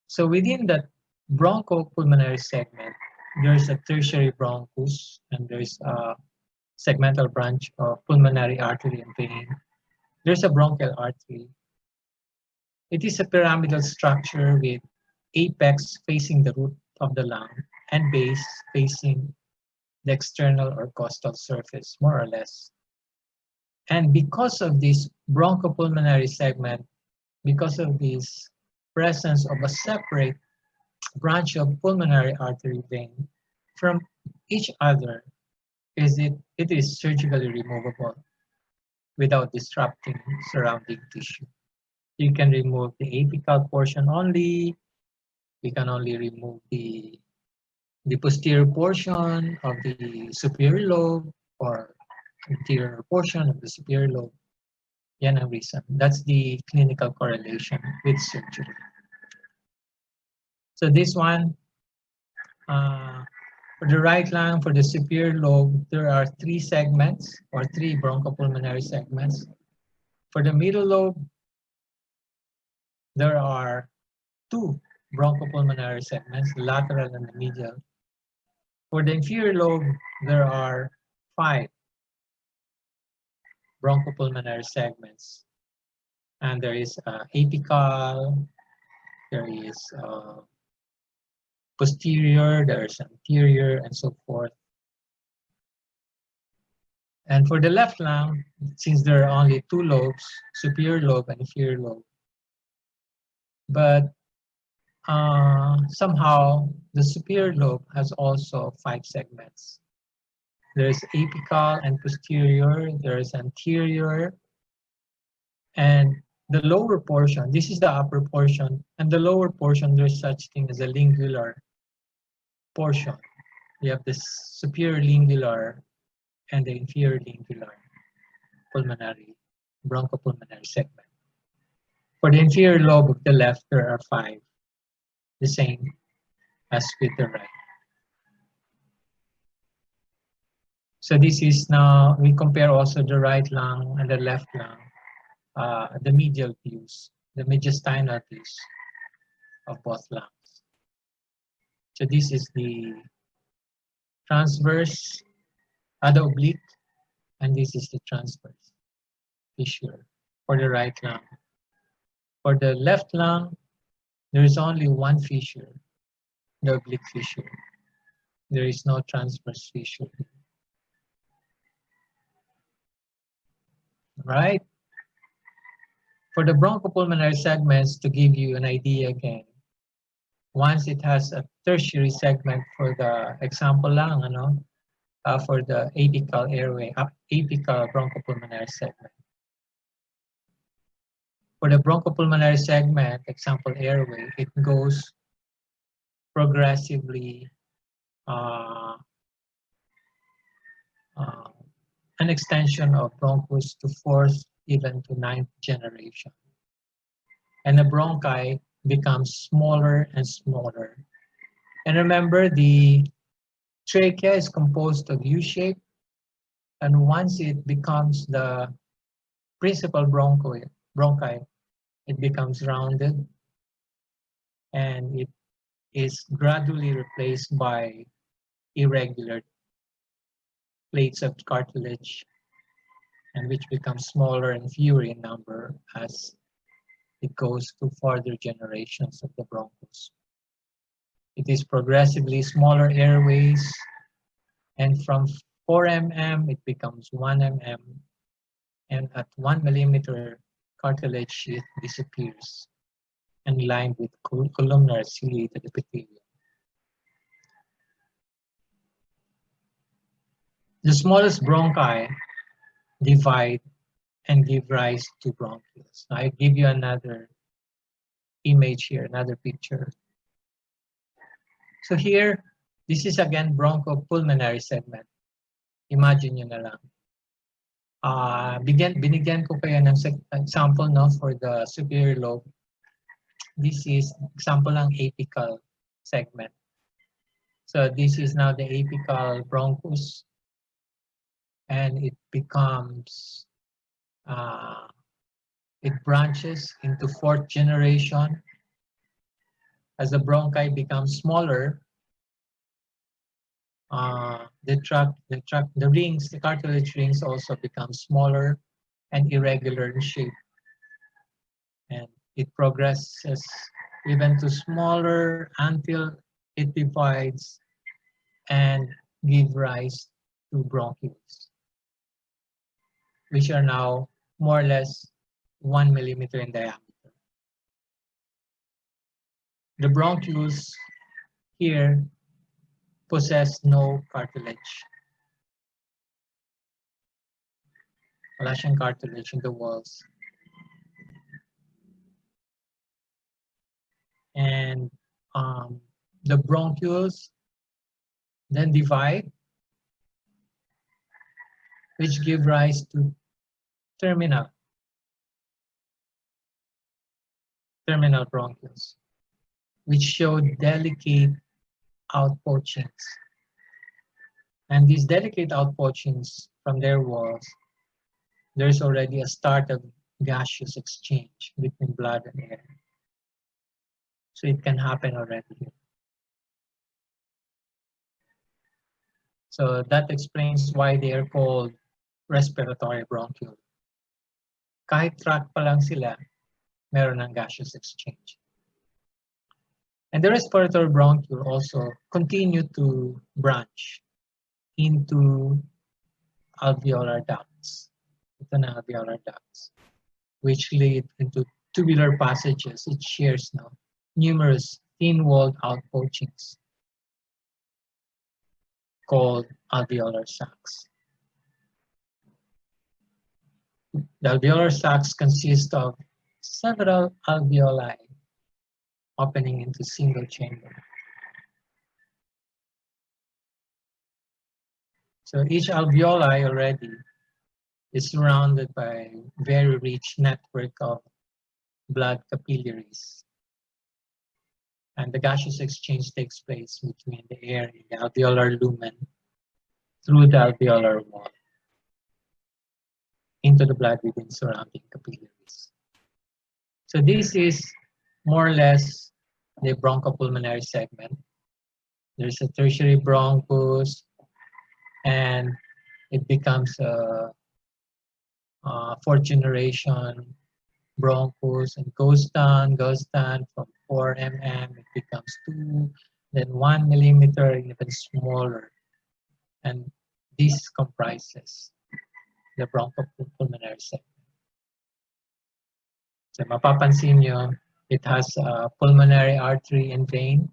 So within that bronchopulmonary segment, there's a tertiary bronchus, and there's a segmental branch of pulmonary artery and vein. There's a bronchial artery. It is a pyramidal structure with apex facing the root of the lung and base facing the external or costal surface, more or less. And because of this bronchopulmonary segment, because of this presence of a separate branch of pulmonary artery vein from each other, it is surgically removable without disrupting surrounding tissue. You can remove the apical portion only. You can only remove the posterior portion of the superior lobe or anterior portion of the superior lobe. Yan ang reason. That's the clinical correlation with surgery. So this one, for the right lung, for the superior lobe, there are 3 segments or 3 bronchopulmonary segments. For the middle lobe, there are 2 bronchopulmonary segments, the lateral and the medial. For the inferior lobe, there are 5 bronchopulmonary segments. And there is apical, there is posterior, there is anterior, and so forth. And for the left lung, since there are only 2 lobes, superior lobe and inferior lobe, but somehow the superior lobe has also 5 segments. There is apical and posterior, there is anterior, and the lower portion, this is the upper portion, and the lower portion, there's such thing as a lingular portion. You have this superior lingular and the inferior lingular pulmonary, bronchopulmonary segment. For the inferior lobe of the left, there are 5, the same as with the right. So this is now, we compare also the right lung and the left lung, the medial views, the mediastinal views of both lungs. So this is the transverse, the oblique, and this is the transverse fissure for the right lung. For the left lung, there is only 1 fissure, the oblique fissure. There is no transverse fissure. Right? For the bronchopulmonary segments, to give you an idea again, once it has a tertiary segment for the example lang, for the apical airway, apical bronchopulmonary segment. For the bronchopulmonary segment, example airway, it goes progressively an extension of bronchus to 4th, even to 9th generation. And the bronchi becomes smaller and smaller. And remember, the trachea is composed of U-shape, and once it becomes the principal bronchi, it becomes rounded, and it is gradually replaced by irregular plates of cartilage, and which becomes smaller and fewer in number as it goes to further generations of the bronchus. It is progressively smaller airways, and from 4 mm, it becomes 1 mm, and at 1 millimeter, cartilage sheath disappears and lined with columnar ciliated epithelium. The smallest bronchi divide and give rise to bronchioles. Now, I give you another image here, another picture. So here, this is again bronchopulmonary segment. Imagine nyo na lang. Binigyan ko kayo ng example for the superior lobe. This is example lang apical segment. So this is now the apical bronchus, and it becomes, it branches into 4th generation. As the bronchi becomes smaller, the cartilage rings also become smaller and irregular in shape. And it progresses even to smaller until it divides and give rise to bronchioles, which are now more or less 1 millimeter in diameter. The bronchioles here possess no cartilage. Wala siyang cartilage in the walls. And the bronchioles then divide, which give rise to terminal bronchioles, which showed delicate outpoachings. And these delicate outpoachings from their walls, there's already a start of gaseous exchange between blood and air. So it can happen already here. So that explains why they are called respiratory bronchial. Kahit tract pa lang sila, meron ng gaseous exchange. And the respiratory bronchial also continue to branch into alveolar ducts. Ito na alveolar ducts, which lead into tubular passages. It shares now numerous thin-walled outpoachings called alveolar sacs. The alveolar sacs consist of several alveoli opening into single chamber. So each alveoli already is surrounded by a very rich network of blood capillaries. And the gaseous exchange takes place between the air in the alveolar lumen through the alveolar wall into the blood within surrounding capillaries. So this is more or less the bronchopulmonary segment. There's a tertiary bronchus, and it becomes a fourth generation bronchus, and goes down from 4 mm, it becomes 2, then 1 millimeter, even smaller. And this comprises the bronchopulmonary segment. So mapapansin nyo, it has a pulmonary artery and vein.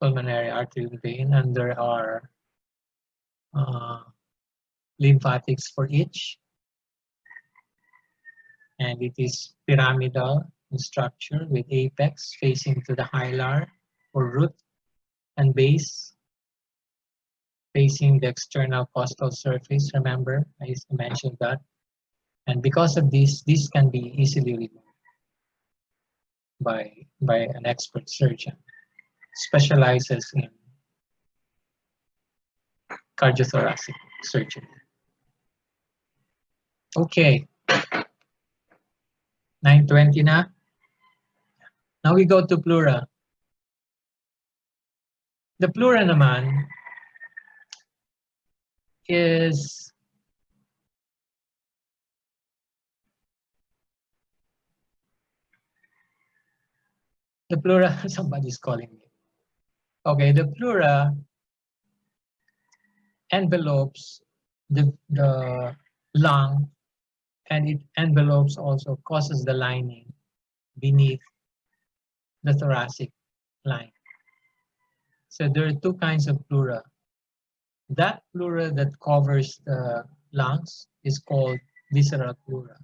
Pulmonary artery and vein, and there are lymphatics for each. And it is pyramidal in structure with apex facing to the hilar or root, and base facing the external costal surface. Remember, I mentioned that. And because of this can be easily removed by an expert surgeon, specializes in cardiothoracic surgery. Okay, 9:20 na. Now we go to pleura. The pleura naman is the pleura. Somebody's calling me. Okay, the pleura envelopes the lung, and it envelopes also, causes the lining beneath the thoracic line. So there are two kinds of pleura. That pleura that covers the lungs is called visceral pleura,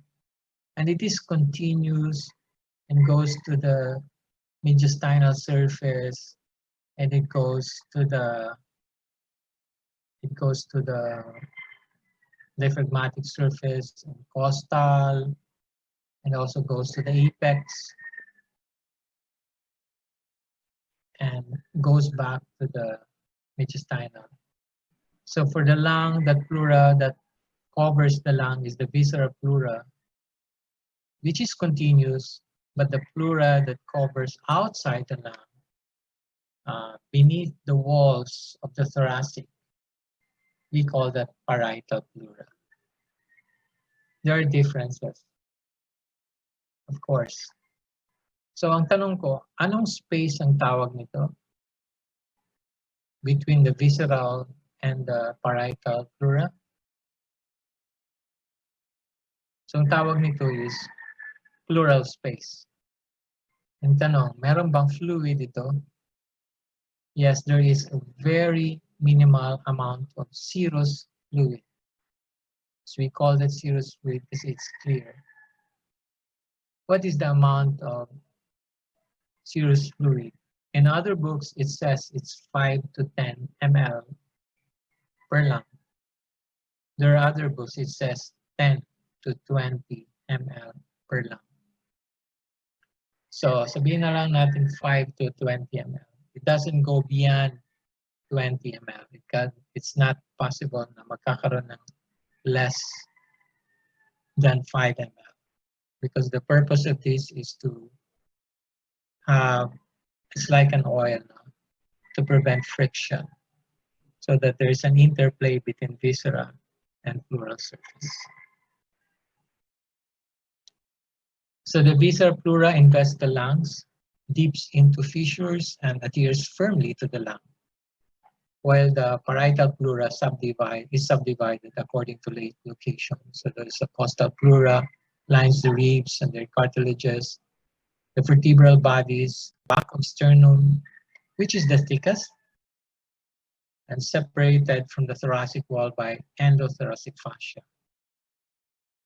and it is continuous and goes to the mediastinal surface, and it goes to the diaphragmatic surface and costal, and also goes to the apex and goes back to the mediastinal. So for the lung, that pleura that covers the lung is the visceral pleura, which is continuous, but the pleura that covers outside the lung, beneath the walls of the thoracic, we call that parietal pleura. There are differences, of course. So ang tanong ko, anong space ang tawag nito between the visceral and the parietal pleura? So ang tawag nito is pleural space. Ang tanong, meron bang fluid ito? Yes, there is a very minimal amount of serous fluid. So we call that serous fluid because it's clear. What is the amount of serous fluid? In other books, it says it's 5 to 10 ml per lung. There are other books, it says 10 to 20 ml per lung. So sabihin na lang natin 5 to 20 ml. It doesn't go beyond 20 ml. It's not possible na magkakaroon ng less than 5 ml. Because the purpose of this is to have, it's like an oil, no? To prevent friction, so that there is an interplay between viscera and pleural surface. So the visceral pleura invests the lungs, dips into fissures, and adheres firmly to the lung, while the parietal pleura is subdivided according to location. So there is a costal pleura, lines the ribs and their cartilages, the vertebral bodies, back of sternum, which is the thickest, and separated from the thoracic wall by endothoracic fascia.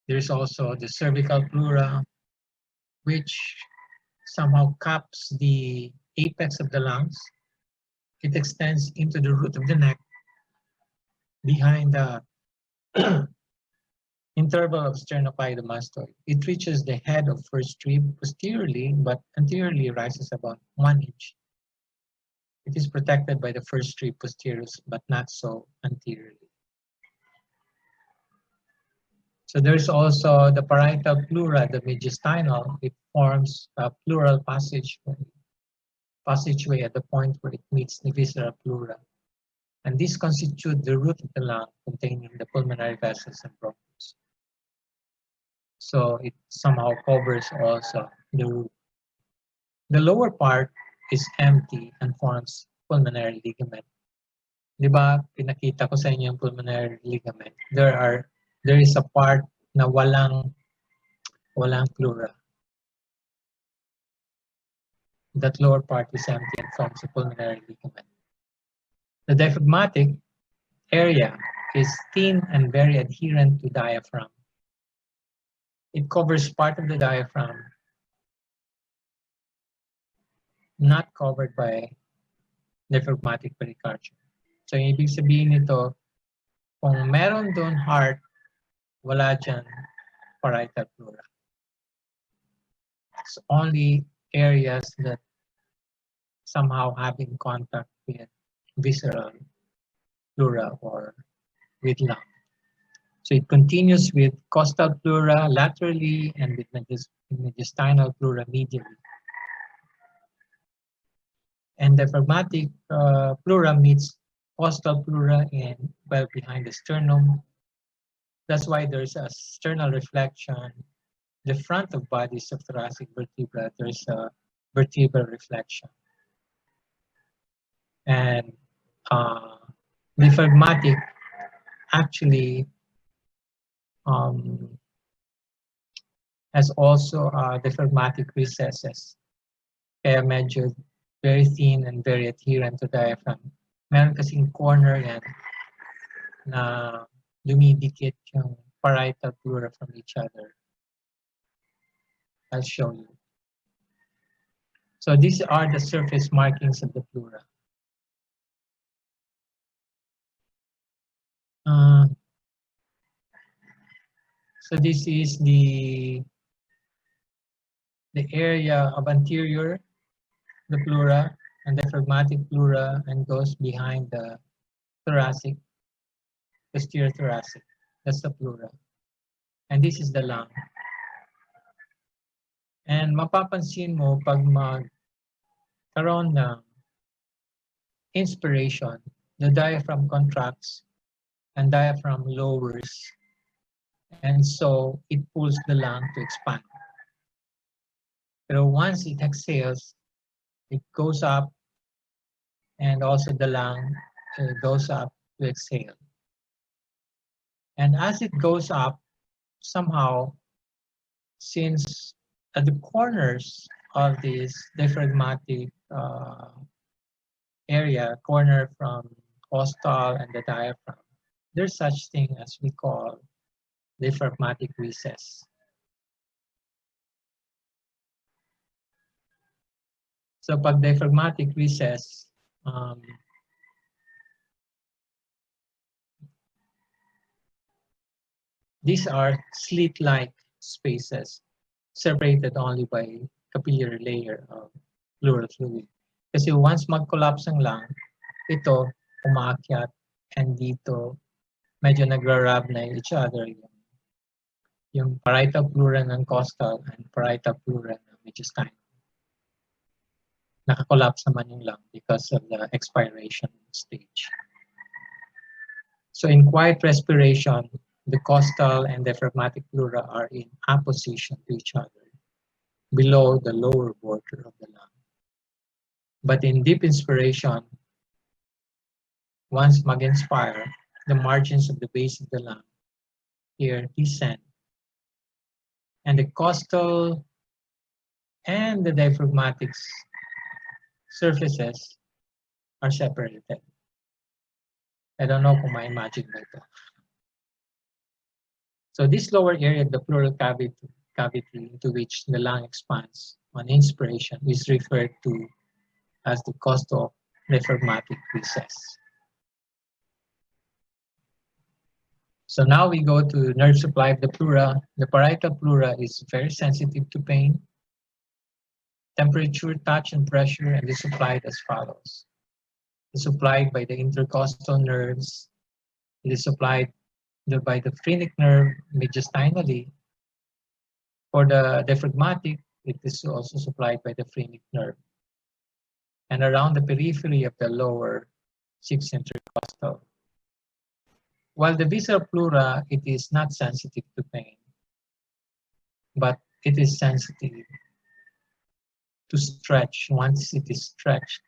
There's also the cervical pleura, which somehow caps the apex of the lungs. It extends into the root of the neck behind the interval of sternocleidomastoid. It reaches the head of first rib posteriorly, but anteriorly rises about 1 inch. It is protected by the first rib posteriorly, but not so anteriorly. So there's also the parietal pleura, the mediastinal. It forms a pleural passageway at the point where it meets the visceral pleura. And this constitutes the root of the lung containing the pulmonary vessels and bronchus. So it somehow covers also the root. The lower part is empty and forms pulmonary ligament. Di ba, pinakita ko sa inyo yung pulmonary ligament. There is a part na walang pleura. That lower part is empty and forms a pulmonary ligament. The diaphragmatic area is thin and very adherent to diaphragm. It covers part of the diaphragm not covered by diaphragmatic pericardium. So ibig sabihin nito, kung meron doon heart, wala dyan parietal pleura. It's only areas that somehow have in contact with visceral pleura or with lung. So it continues with costal pleura laterally and with mediastinal pleura medially. And diaphragmatic pleura meets costal pleura behind the sternum. That's why there's a sternal reflection. The front of bodies of thoracic vertebra, there's a vertebral reflection. And diaphragmatic actually has also diaphragmatic recesses. Kaya medyo very thin and very adherent to diaphragm. Meron kasing corner yan na dumidikit yung parietal pleura from each other. I'll show you. So these are the surface markings of the pleura. So this is the area of anterior, the pleura, and diaphragmatic pleura, and goes behind the thoracic, posterior thoracic. That's the pleura. And this is the lung. And mapapansin mo pag magkaroon ng inspiration, the diaphragm contracts and diaphragm lowers, and so it pulls the lung to expand. But once it exhales, it goes up, and also the lung goes up to exhale. And as it goes up, somehow, since at the corners of this diaphragmatic area, corner from costal and the diaphragm, there's such thing as we call diaphragmatic recess. So pag diaphragmatic recess, these are slit-like spaces separated only by capillary layer of pleural fluid. Kasi once mag-collapse ang lung, ito umaakyat and dito medyo nagra-rub na each other yung parietal pleura ng costal and parietal pleura ng mediastinum. Nakakollapse naman yung lung because of the expiration stage. So in quiet respiration, the costal and diaphragmatic pleura are in opposition to each other, below the lower border of the lung. But in deep inspiration, once mag-inspire, the margins of the base of the lung here descend, and the costal and the diaphragmatic surfaces are separated. I don't know kung ma-imagine mo ito. So this lower area of the pleural cavity into which the lung expands on inspiration is referred to as the costal diaphragmatic recess. So now we go to nerve supply of the pleura. The parietal pleura is very sensitive to pain, temperature, touch, and pressure, and is supplied as follows. It is supplied by the intercostal nerves. It is supplied by the phrenic nerve mediastinally. For the diaphragmatic, it is also supplied by the phrenic nerve. And around the periphery of the lower 6 intercostal. While the visceral pleura, it is not sensitive to pain, but it is sensitive to stretch once it is stretched.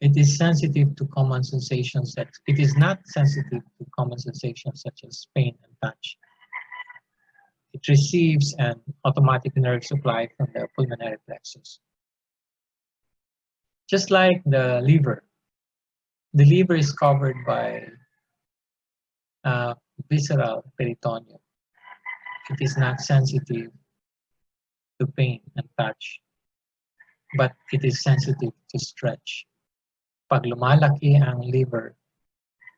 It is sensitive to common sensations. It is not sensitive to common sensations such as pain and touch. It receives an automatic nerve supply from the pulmonary plexus. Just like the liver is covered by visceral peritoneum. It is not sensitive to pain and touch, but it is sensitive to stretch. Pag lumalaki ang liver,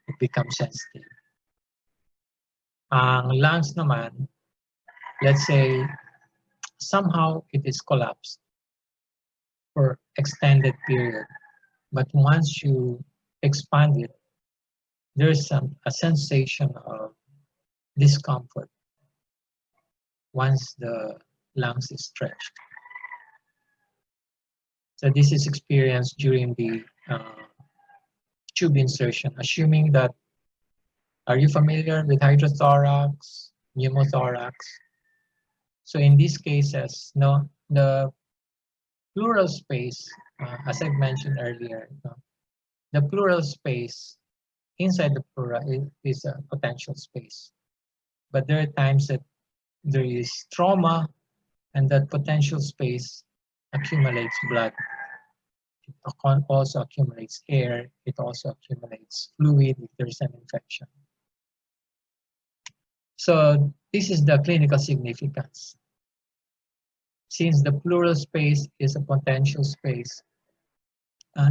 it becomes sensitive. Ang lungs naman, let's say, somehow it is collapsed for extended period, but once you expand it, there's a sensation of discomfort once the lungs is stretched. So this is experienced during the tube insertion, assuming that, are you familiar with hydrothorax, pneumothorax? So in these cases, no, the pleural space, as I mentioned earlier, the pleural space inside the pleura is a potential space. But there are times that there is trauma and that potential space accumulates blood. It also accumulates air. It also accumulates fluid if there's an infection. So this is the clinical significance. Since the pleural space is a potential space,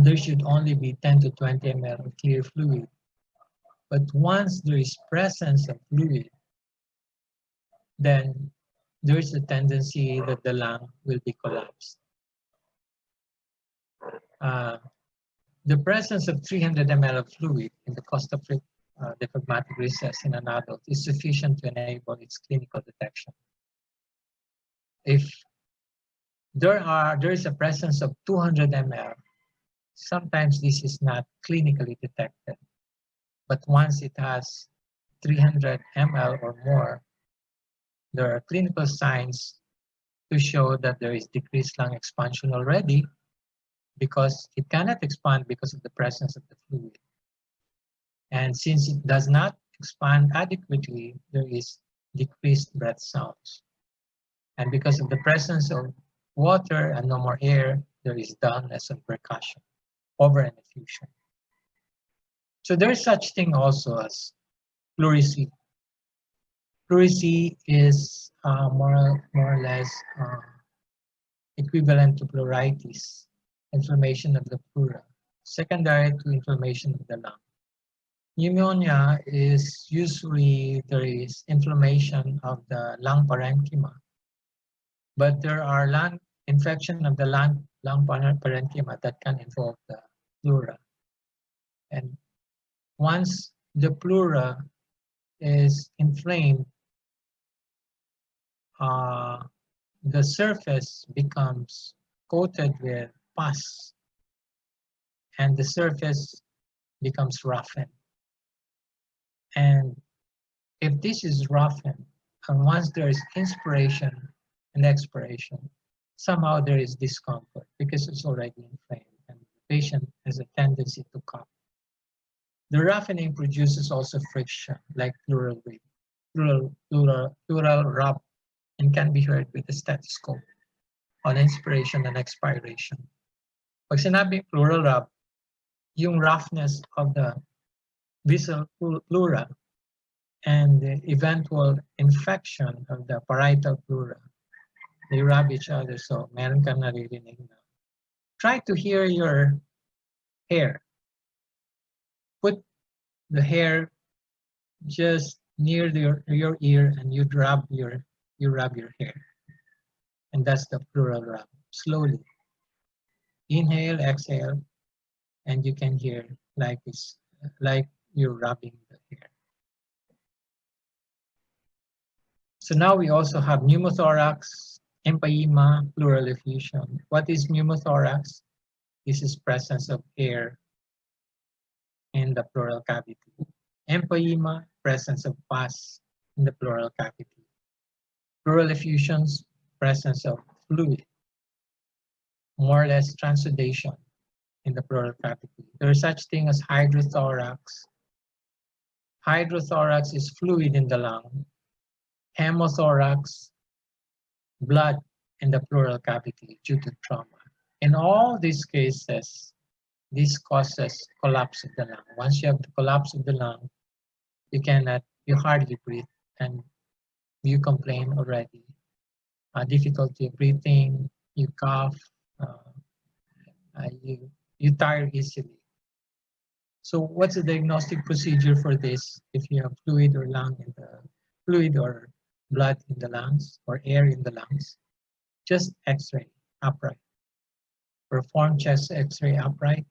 there should only be 10 to 20 ml of clear fluid. But once there is presence of fluid, then there is a tendency that the lung will be collapsed. The presence of 300 ml of fluid in the costal diaphragmatic recess in an adult is sufficient to enable its clinical detection. If there is a presence of 200 ml, sometimes this is not clinically detected. But once it has 300 ml or more, there are clinical signs to show that there is decreased lung expansion already, because it cannot expand because of the presence of the fluid. And since it does not expand adequately, there is decreased breath sounds. And because of the presence of water and no more air, there is dullness and percussion over an effusion. So there is such thing also as pleurisy. Pleurisy is more or less equivalent to pleuritis, inflammation of the pleura, secondary to inflammation of the lung. Pneumonia is usually there is inflammation of the lung parenchyma, but there are lung infection of the lung parenchyma that can involve the pleura. And once the pleura is inflamed, the surface becomes coated with pus, and the surface becomes roughened. And if this is roughened, and once there is inspiration and expiration, somehow there is discomfort because it's already inflamed, and the patient has a tendency to cough. The roughening produces also friction, like pleural wave, pleural rub, and can be heard with the stethoscope on inspiration and expiration. Pag sinabing pleural rub, yung roughness of the visual pleura and the eventual infection of the parietal pleura, they rub each other, so meron kang naririnig na. Try to hear your hair. Put the hair just near your ear, and you rub your hair, and that's the pleural rub. Slowly, inhale, exhale, and you can hear like this, like you're rubbing the hair. So now we also have pneumothorax, empyema, pleural effusion. What is pneumothorax? This is presence of air in the pleural cavity. Empyema, presence of pus in the pleural cavity. Pleural effusions, presence of fluid, more or less transudation in the pleural cavity. There is such thing as hydrothorax. Hydrothorax is fluid in the lung. Hemothorax, blood in the pleural cavity due to trauma. In all these cases, this causes collapse of the lung. Once you have the collapse of the lung, you hardly breathe, and you complain already. Difficulty breathing, you cough, you tire easily. So what's the diagnostic procedure for this? If you have fluid or blood in the lungs or air in the lungs, just X-ray upright. Perform chest X-ray upright,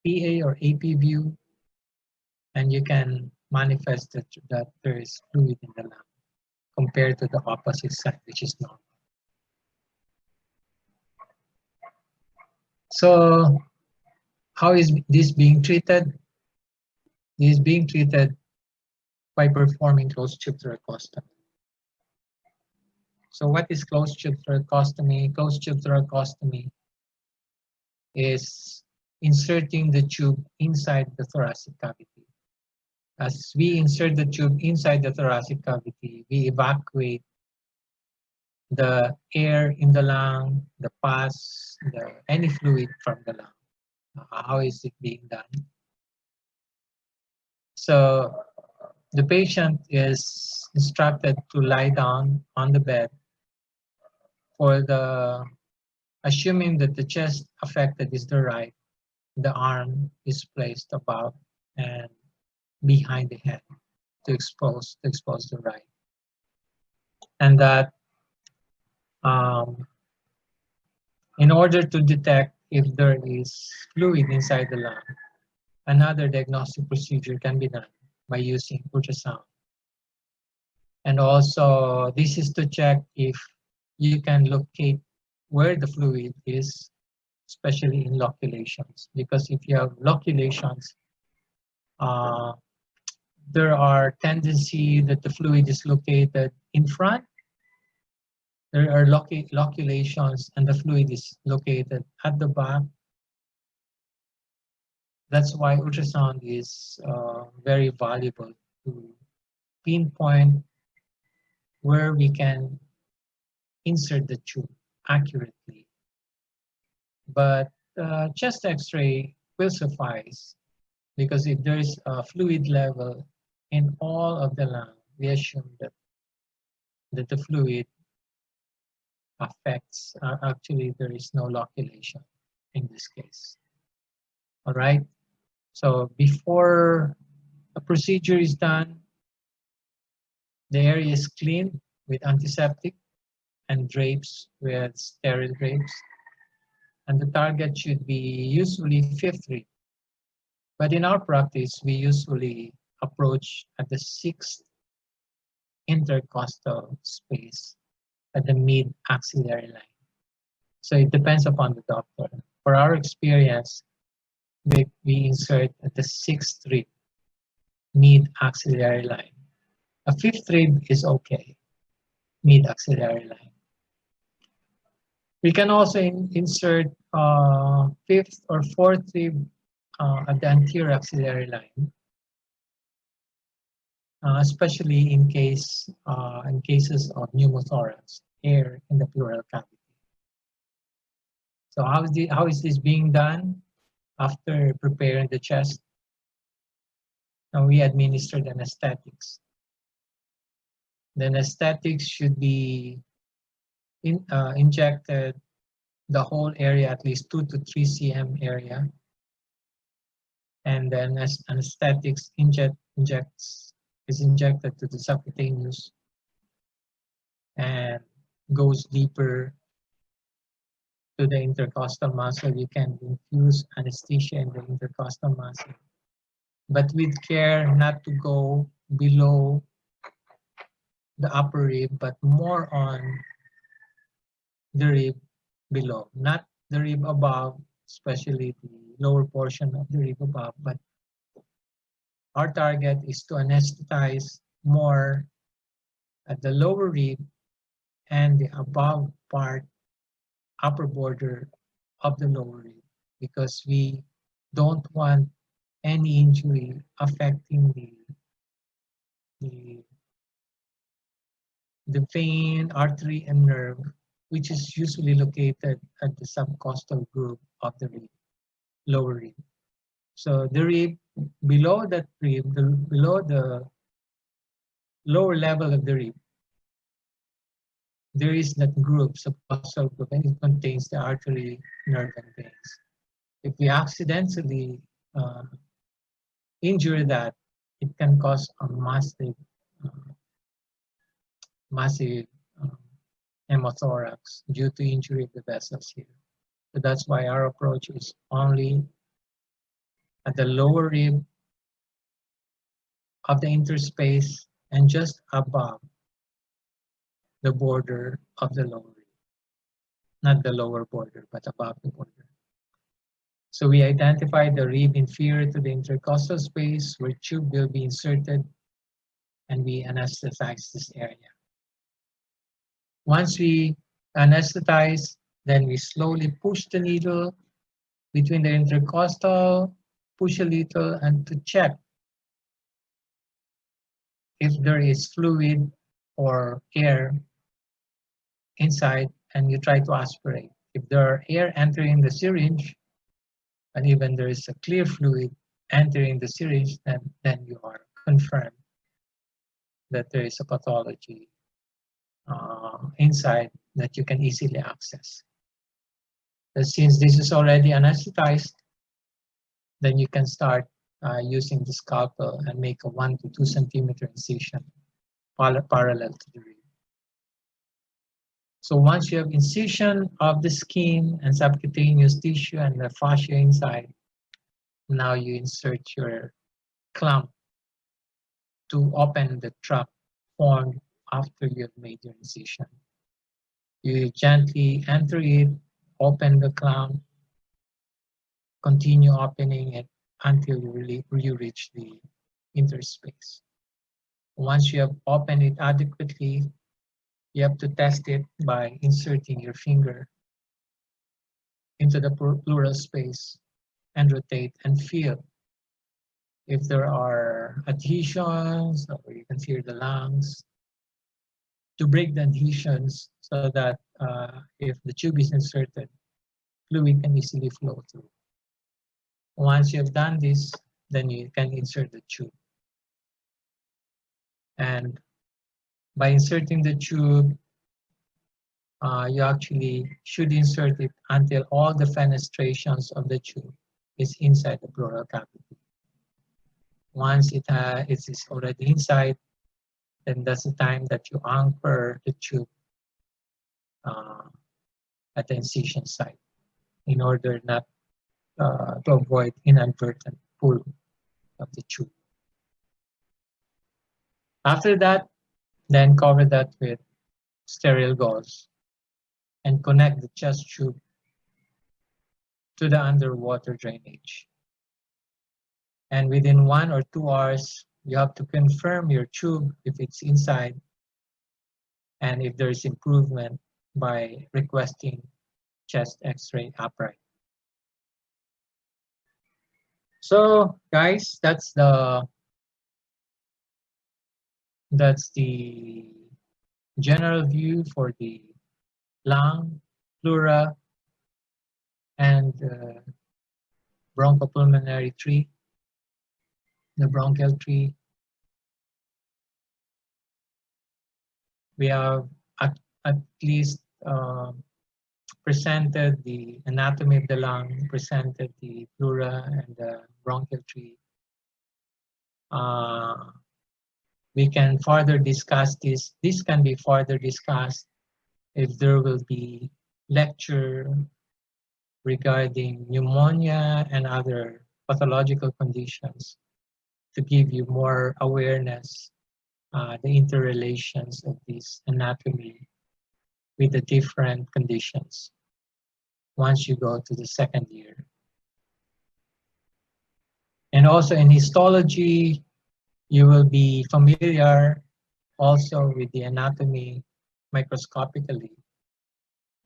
PA or AP view, and you can manifest that there is fluid in the lung compared to the opposite side, which is normal. So how is this being treated? This is being treated by performing closed tube thoracostomy. So what is closed tube thoracostomy? Closed tube thoracostomy is inserting the tube inside the thoracic cavity. As we insert the tube inside the thoracic cavity, we evacuate the air in the lung, the pus, any fluid from the lung. How is it being done? So the patient is instructed to lie down on the bed assuming that the chest affected is the right, the arm is placed above and behind the head to expose the right. And that in order to detect if there is fluid inside the lung, another diagnostic procedure can be done by using ultrasound. And also, this is to check if you can locate where the fluid is, especially in loculations. Because if you have loculations, there are tendency that the fluid is located in front. There are loculations and the fluid is located at the back. That's why ultrasound is very valuable to pinpoint where we can insert the tube accurately. But chest X-ray will suffice, because if there is a fluid level in all of the lung, we assume that the fluid affects, actually there is no loculation in this case. All right, so before a procedure is done, the area is cleaned with antiseptic and drapes with sterile drapes. And the target should be usually fifth rib. But in our practice, we usually approach at the sixth intercostal space at the mid-axillary line. So it depends upon the doctor. For our experience, we insert at the sixth rib, mid-axillary line. A fifth rib is okay, mid-axillary line. We can also insert fifth or fourth rib at the anterior axillary line, especially in cases of pneumothorax, air in the pleural cavity. So how is this being done? After preparing the chest, now we administered anesthetics. The anesthetics should be injected the whole area, at least 2 to 3 cm area. And then as anesthetics is injected to the subcutaneous and goes deeper to the intercostal muscle. You can infuse anesthesia in the intercostal muscle, but with care not to go below the upper rib, but more on the rib below, not the rib above, especially the lower portion of the rib above, but our target is to anesthetize more at the lower rib and the above part, upper border of the lower rib, because we don't want any injury affecting the vein, artery, and nerve, which is usually located at the subcostal group of the rib, lower rib. So the rib, below that rib, below the lower level of the rib, there is that group, subcostal group, and it contains the artery, nerve, and veins. If we accidentally injure that, it can cause a massive hemothorax due to injury of the vessels here. So that's why our approach is only at the lower rib of the interspace and just above the border of the lower rib. Not the lower border, but above the border. So we identify the rib inferior to the intercostal space where tube will be inserted, and we anesthetize this area. Once we anesthetize, then we slowly push the needle between the intercostal, push a little, and to check if there is fluid or air inside, and you try to aspirate. If there are air entering the syringe, and even there is a clear fluid entering the syringe, then you are confirmed that there is a pathology inside that you can easily access. But since this is already anesthetized, then you can start using the scalpel and make a 1 to 2 centimeter incision parallel to the rib. So once you have incision of the skin and subcutaneous tissue and the fascia inside, now you insert your clamp to open the trap formed after you have made your incision. You gently enter it, open the clamp, continue opening it until you reach the interspace. Once you have opened it adequately, you have to test it by inserting your finger into the pleural space and rotate and feel if there are adhesions, or you can feel the lungs, to break the adhesions so that if the tube is inserted, fluid can easily flow through. Once you have done this, then you can insert the tube. And by inserting the tube, you actually should insert it until all the fenestrations of the tube is inside the pleural cavity. Once it is already inside, then that's the time that you anchor the tube at the incision site in order not to avoid inadvertent pull of the tube. After that, then cover that with sterile gauze and connect the chest tube to the underwater drainage. And within 1 or 2 hours, you have to confirm your tube if it's inside and if there's improvement by requesting chest x-ray upright. So guys, that's the general view for the lung, pleura, and bronchopulmonary tree, the bronchial tree. We have at least presented the anatomy of the lung, presented the pleura and the bronchial tree. We can further discuss this. This can be further discussed if there will be lecture regarding pneumonia and other pathological conditions to give you more awareness, the interrelations of this anatomy with the different conditions once you go to the second year. And also in histology, you will be familiar also with the anatomy microscopically,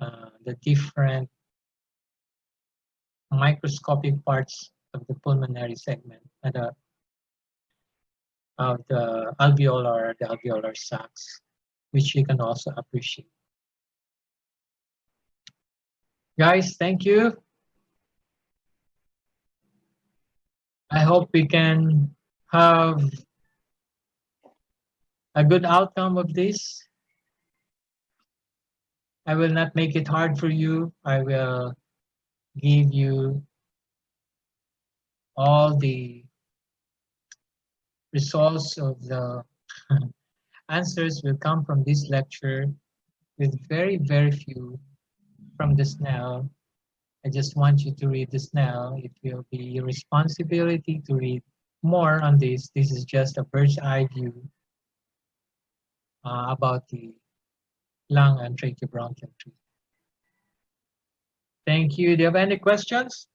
the different microscopic parts of the pulmonary segment and of the alveolar sacs, which you can also appreciate. Guys, thank you. I hope we can have a good outcome of this. I will not make it hard for you. I will give you all the results of the answers will come from this lecture with very, very few from the Snell. I just want you to read the Snell. It will be your responsibility to read more on this. This is just a bird's eye view about the lung and tracheobronchial tree. Thank you. Do you have any questions?